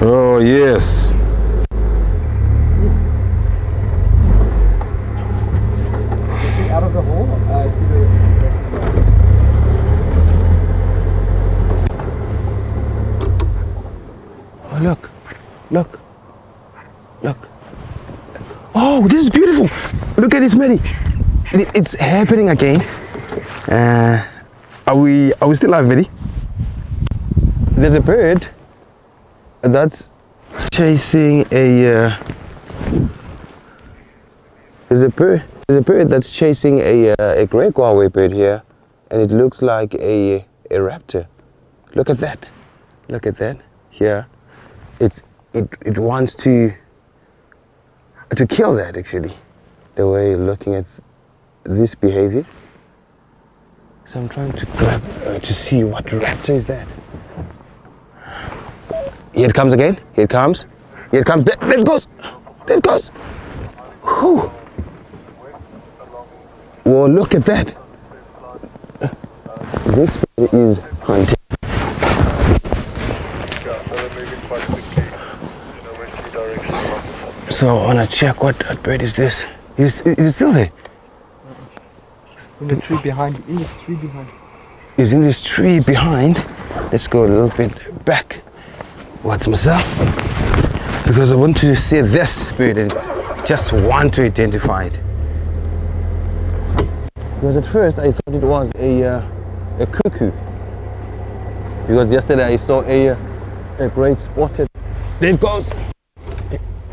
Oh yes. Out of the hole, I see the. Oh, look, look, look. Oh, this is beautiful. Look at this, Mary. It's happening again. Are we still live, Mary? There's a bird that's chasing a. There's a bird that's chasing a grey Galway bird here, and it looks like a raptor. Look at that. Look at that. Here. It wants to kill that, actually, the way you're looking at this behavior. So I'm trying to grab to see what raptor is that. Here it comes again. Here it comes. Here it comes. There it goes. There it goes. Whew. Well, look at that. This is hunting. So I want to check what bird is this. Is it still there? In the tree behind. In this tree behind. Is in this tree behind. Let's go a little bit back. What's myself? Because I want to see this bird and just want to identify it. Because at first I thought it was a cuckoo. Because yesterday I saw a great spotted. There it goes.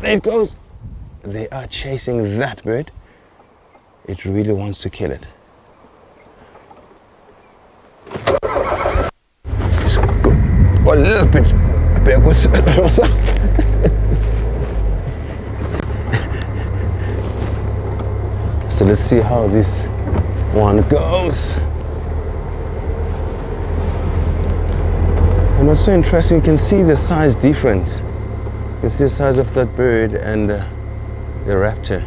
There it goes. They are chasing that bird. It really wants to kill it. Just go a little bit backwards. So let's see how this one goes. And what's so interesting, you can see the size difference. You can see the size of that bird and the raptor.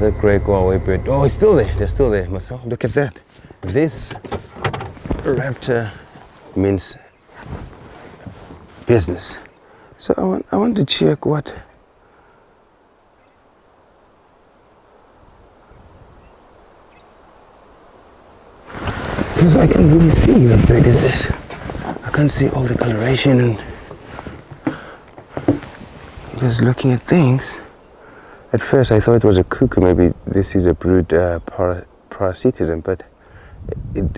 That great go-away bird. Oh, it's still there. They're still there, Marcel. Look at that. This raptor means business. So I want to check what. Because I can really see what bird is this. I can't see all the coloration and just looking at things. At first I thought it was a cuckoo, maybe this is a brood parasitism, but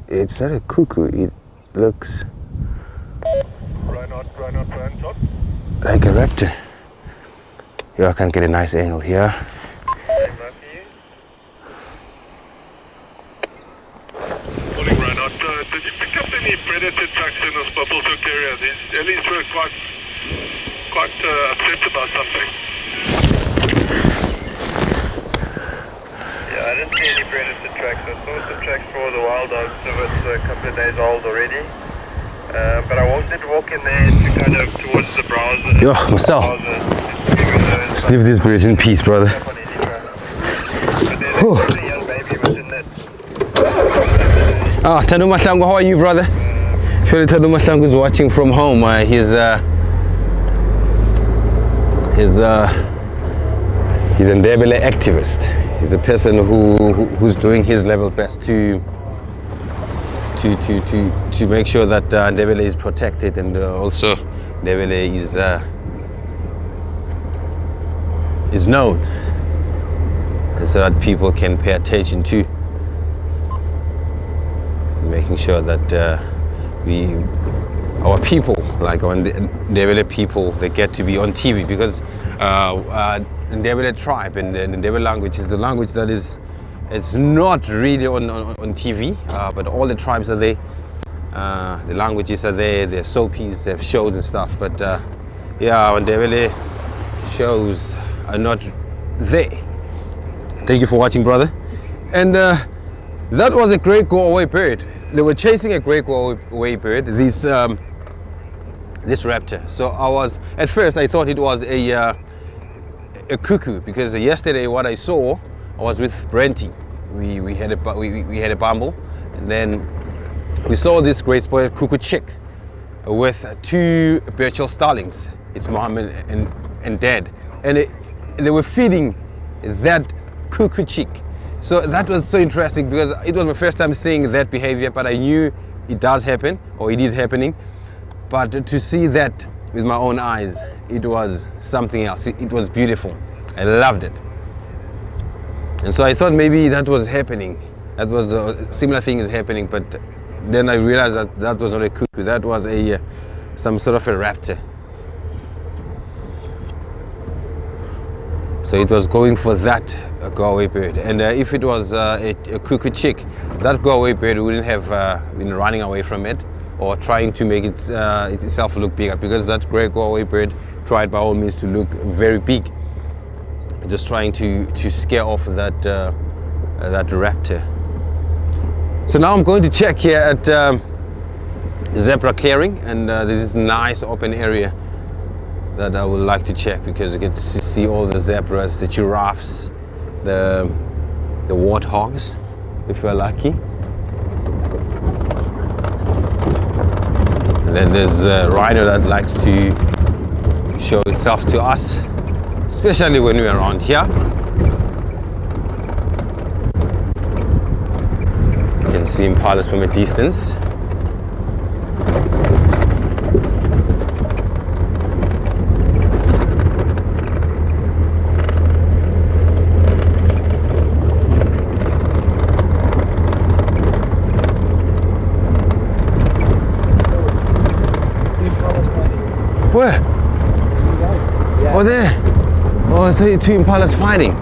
it's not a cuckoo, it looks like a raptor. Yeah, I can get a nice angle here. Did you pick up any predator tracks in this Bubble Hook area? These Ellies were quite upset about something. Yeah, I didn't see any predator tracks. I saw some tracks for the wild dogs, so it's a couple of days old already. But I did walk in there to kind of towards the browser. Yo, Marcel. Let's leave this bird in peace, brother. But there's actually a young baby within that. Ah, Tanu Mahlangu, how are you, brother? Surely Tanu Mahlangu is watching from home. He's a Ndebele activist. He's a person who's doing his level best to make sure that Ndebele is protected, and also Ndebele is known, and so that people can pay attention to. Making sure that our people, like our Ndebele people, they get to be on TV, because Ndebele tribe and the Ndebele language is the language that it's not really on TV, but all the tribes are there, the languages are there, there's soapies, they have shows and stuff, but yeah, our Ndebele shows are not there. Thank you for watching, brother. And that was a great go-away bird. They were chasing a great go-away bird, this raptor. So at first I thought it was a cuckoo, because yesterday what I saw, I was with Brenty. We had a bumble, and then we saw this great spotted cuckoo chick with two Birchill starlings. It's Mohammed and Dad, and they were feeding that cuckoo chick. So that was so interesting, because it was my first time seeing that behavior, but I knew it does happen, or it is happening. But to see that with my own eyes, it was something else. It was beautiful. I loved it. And so I thought maybe that was happening. That was similar things happening, but then I realized that was not a cuckoo. That was some sort of a raptor. So it was going for that go-away bird. And if it was a cuckoo chick, that go-away bird wouldn't have been running away from it or trying to make itself look bigger, because that great go-away bird tried by all means to look very big, just trying to scare off that raptor. So now I'm going to check here at zebra clearing, and there's this nice open area that I would like to check because you get to see all the zebras, the giraffes, the warthogs, if you're lucky. And then there's a rhino that likes to show itself to us, especially when we're around here. You can see impalas from a distance. Where? Yeah. Oh, there. Oh, I saw two impalas fighting.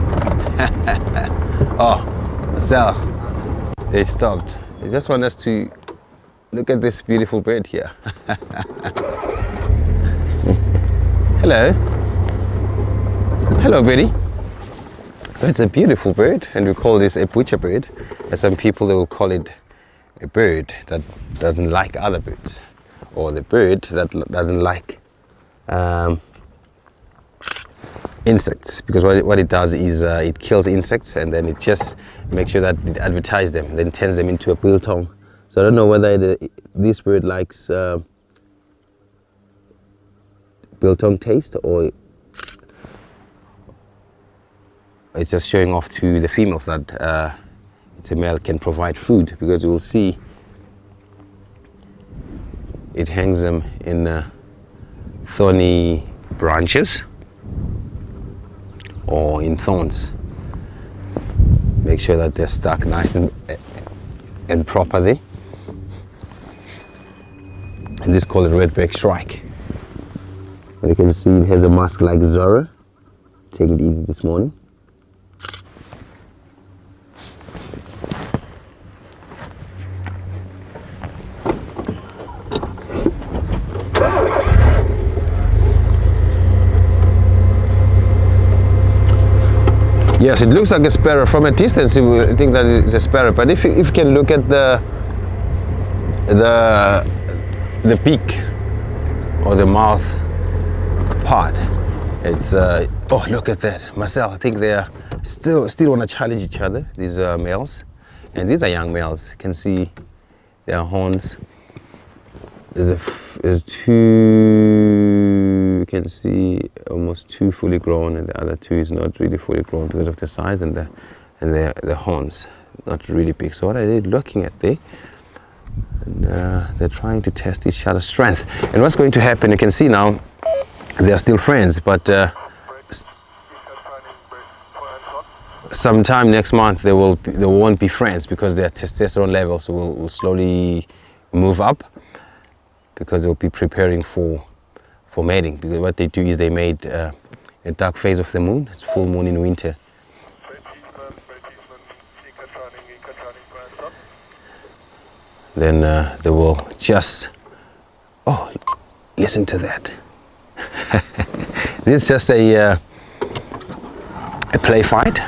Oh, Marcel. They stopped. They just want us to look at this beautiful bird here. Hello. Hello, Betty. So it's a beautiful bird, and we call this a butcher bird. And some people, they will call it a bird that doesn't like other birds, or the bird that doesn't like insects, because what it does is it kills insects, and then it just makes sure that it advertises them, then turns them into a biltong. So I don't know whether this bird likes biltong taste, or it's just showing off to the females that it's a male can provide food, because you will see it hangs them in thorny branches or in thorns. Make sure that they're stuck nice and properly. And this is called a redback shrike. And you can see it has a mask like Zora. Take it easy this morning. Yes, it looks like a sparrow. From a distance you will think that it's a sparrow, but if you can look at the beak or the mouth part, it's oh, look at that, Marcel. I think they are still want to challenge each other, these males, and these are young males. You can see their horns. There's two, you can see almost two fully grown, and the other two is not really fully grown because of the size and the horns, not really big. So what are they looking at there? And, they're trying to test each other's strength. And what's going to happen, you can see now, they are still friends, but sometime next month they won't be friends, because their testosterone levels will slowly move up, because they'll be preparing for mating. Because what they do is they mate a dark phase of the moon. It's full moon in winter. Then they will just, oh, listen to that. This is just a play fight,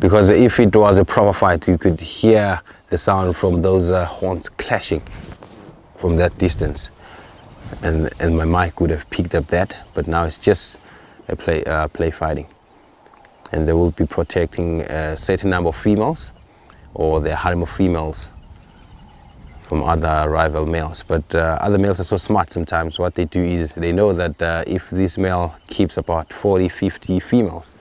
because if it was a proper fight, you could hear the sound from those horns clashing from that distance, and my mic would have picked up that. But now it's just a play fighting, and they will be protecting a certain number of females, or their harem of females, from other rival males. But other males are so smart sometimes. What they do is they know that if this male keeps about 40-50 females,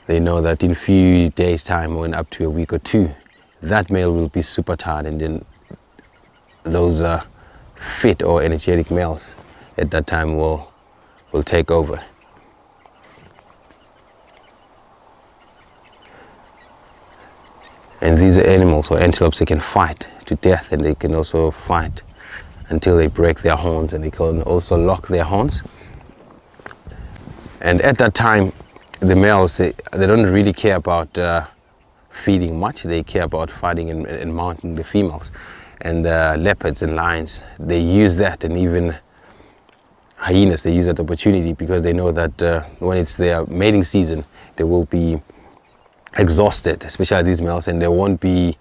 they know that in a few days time, or in up to a week or two, that male will be super tired, and then those fit or energetic males at that time will take over. And these animals, or antelopes, they can fight to death, and they can also fight until they break their horns, and they can also lock their horns. And at that time, the males, they don't really care about feeding much. They care about fighting and mounting the females. And leopards and lions, they use that, and even hyenas, they use that opportunity, because they know that when it's their mating season, they will be exhausted, especially these males, and they won't be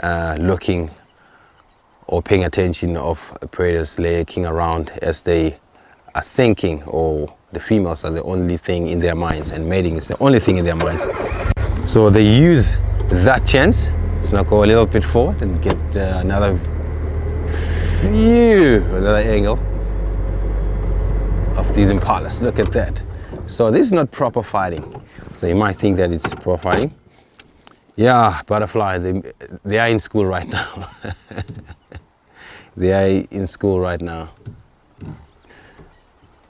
looking or paying attention of predators lurking around, as they are thinking, or the females are the only thing in their minds, and mating is the only thing in their minds. So they use that chance. Let's now go a little bit forward and get another angle of these impalas. Look at that. So this is not proper fighting. So you might think that it's proper fighting. Yeah, butterfly, they are in school right now. They are in school right now.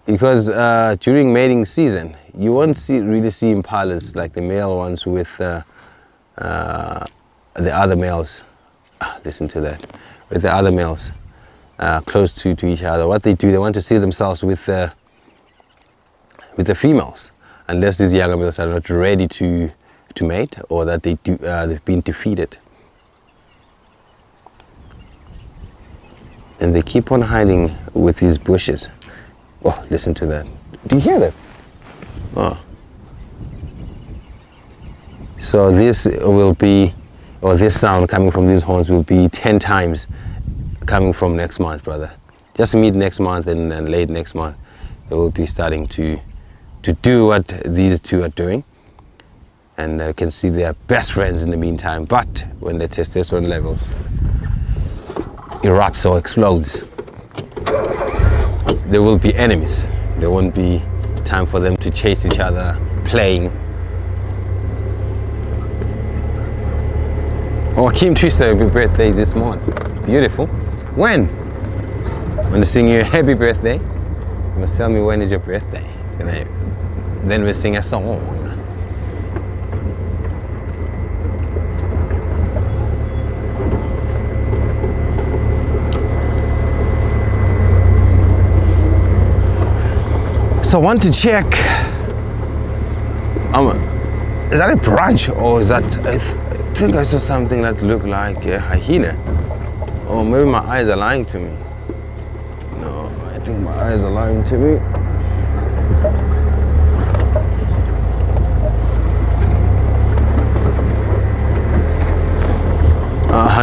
Because during mating season, you won't really see impalas like the male ones with the other males. Listen to that. With the other males close to each other. What they do, they want to see themselves with the females, unless these younger males are not ready to mate, or that they've been defeated. And they keep on hiding with these bushes. Oh, listen to that. Do you hear that? Oh. So this will be, or this sound coming from these horns will be 10 times coming from next month, brother. Just mid next month and late next month, they will be starting to do what these two are doing. And you can see they are best friends in the meantime. But when the testosterone levels erupts or explodes, they will be enemies. There won't be time for them to chase each other, playing. Oh, Kim Twister, happy birthday this morning. Beautiful. When? I'm going to sing you a happy birthday. You must tell me when is your birthday. Then we'll sing a song. So I want to check, is that a branch, or is that, I think I saw something that looked like a hyena. Or maybe my eyes are lying to me. No, I think my eyes are lying to me.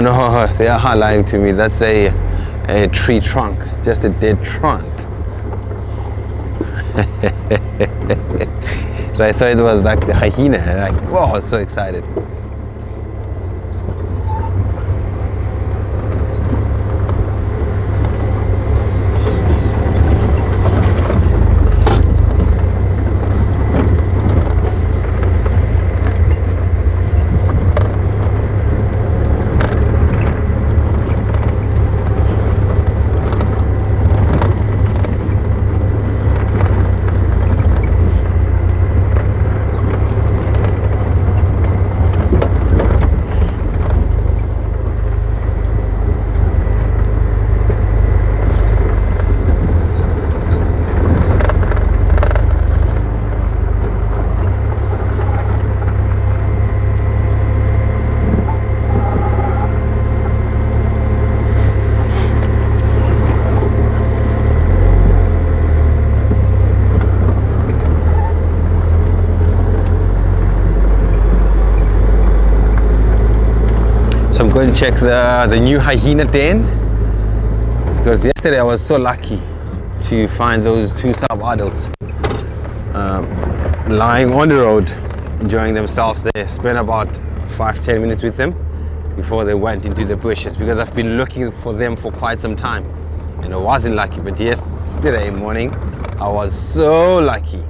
No, they are lying to me. That's a tree trunk, just a dead trunk. So I thought it was like the hyena. Like, whoa, I was so excited. So I'm going to check the new hyena den, because yesterday I was so lucky to find those two sub-adults lying on the road, enjoying themselves there. Spent about 5-10 minutes with them before they went into the bushes, because I've been looking for them for quite some time and I wasn't lucky. But yesterday morning I was so lucky.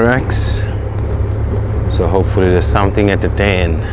tracks. So hopefully there's something at the end.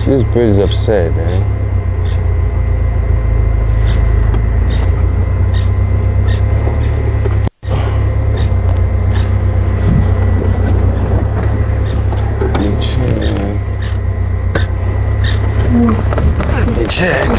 This bird is upset, eh? Let me check.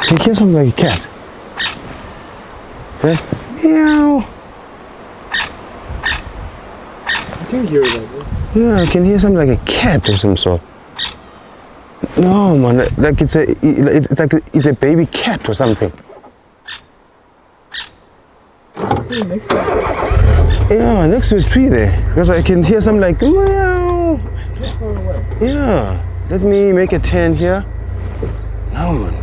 Can you hear something like a cat? Eh? Meow. I can hear that. Yeah, I can hear something like a cat or some sort. No, man, like it's a baby cat or something. Yeah, next to a tree there, because I can hear something like meow. Yeah, let me make a turn here. No, man.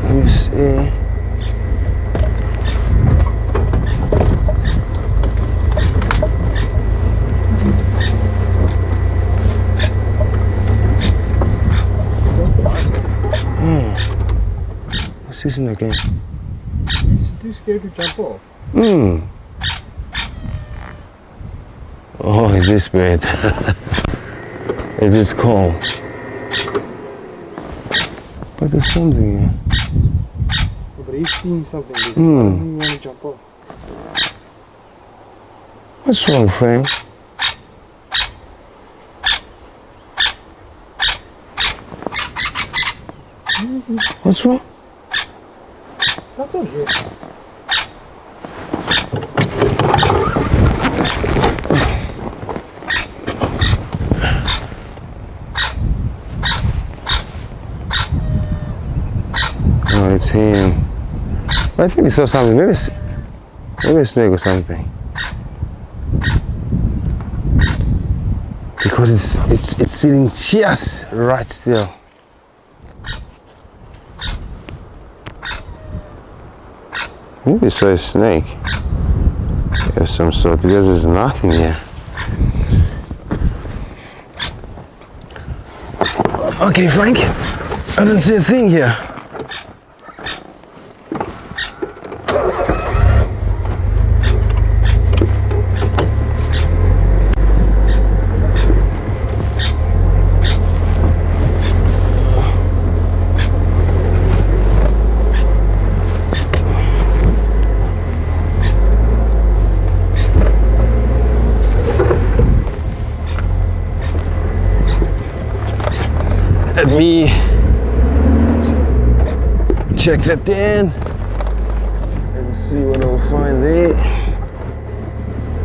Let me see. What's this in again? He's too scared to jump off. Oh, is this bad? It is cold. But there's something here. Oh, but he's seeing something. He doesn't want to jump off. What's wrong, Frank? What's wrong? Nothing here. Oh, it's him. I think we saw something. Maybe a snake or something. Because it's sitting just right still. Maybe saw a snake of some sort because there's nothing here. Okay, Frank, I don't see a thing here. Let me check that den and see what I'll find there.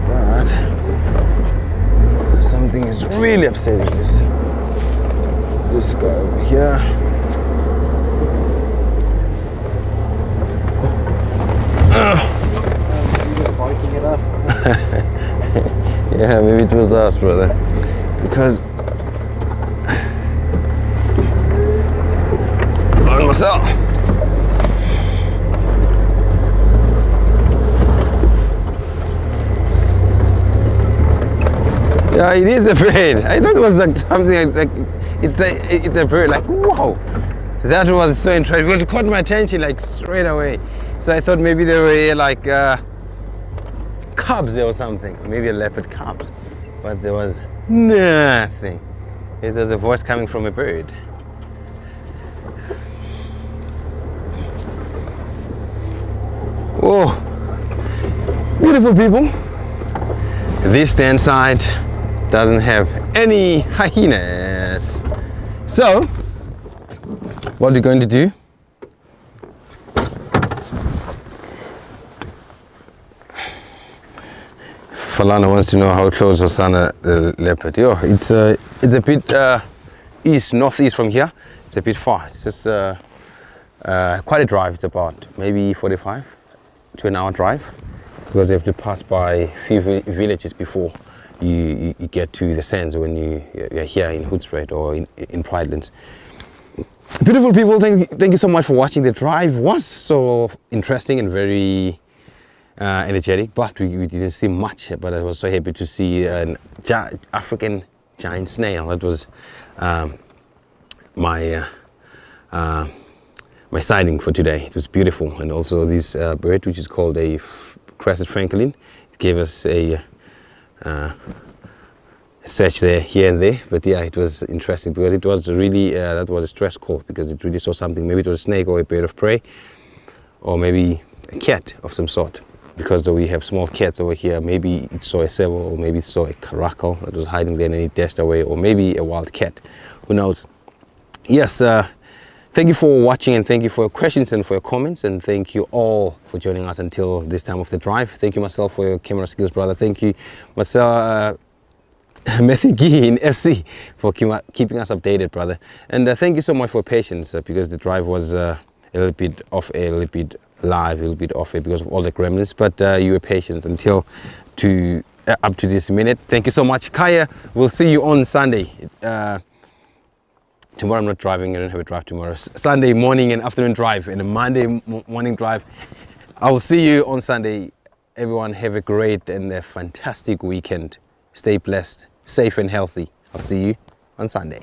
But something is really upsetting this guy over here. He was barking at us. Yeah, maybe it was us, brother. Because myself. Yeah, it is a bird. I thought it was like something like it's a bird. Like, whoa, that was so interesting. Well, it caught my attention like straight away. So I thought maybe they were like cubs or something, maybe a leopard cubs, but there was nothing. It was a voice coming from a bird. Oh, beautiful people. This stand site doesn't have any hyenas. So, what we're going to do, Falana wants to know how close Osana the leopard. Yo, it's a bit northeast from here. It's a bit far. It's just quite a drive. It's about maybe 45 to an hour drive, because you have to pass by a few villages before you get to the sands when you're here in Hoedspruit or in Pridelands. Beautiful people, thank you so much for watching. The drive was so interesting and very energetic, but we didn't see much. But I was so happy to see an African giant snail. That was my sighting for today. It was beautiful. And also this bird, which is called a crested francolin, it gave us a search there, here and there. But yeah, it was interesting because it was really that was a stress call, because it really saw something. Maybe it was a snake or a bird of prey, or maybe a cat of some sort, because we have small cats over here. Maybe it saw a sable, or maybe it saw a caracal that was hiding there and it dashed away, or maybe a wild cat, who knows. Yes, thank you for watching, and thank you for your questions and for your comments, and thank you all for joining us until this time of the drive. Thank you, Marcel, for your camera skills, brother. Thank you, Marcel, Matthew Gee in FC, for keeping us updated, brother. And thank you so much for your patience, because the drive was a little bit off air, a little bit live, a little bit off air because of all the gremlins, but you were patient until up to this minute. Thank you so much. Kaya, we'll see you on Sunday. Tomorrow I'm not driving. I don't have a drive tomorrow. Sunday morning and afternoon drive, and a Monday morning drive. I will see you on Sunday. Everyone have a great and a fantastic weekend. Stay blessed, safe and healthy. I'll see you on Sunday.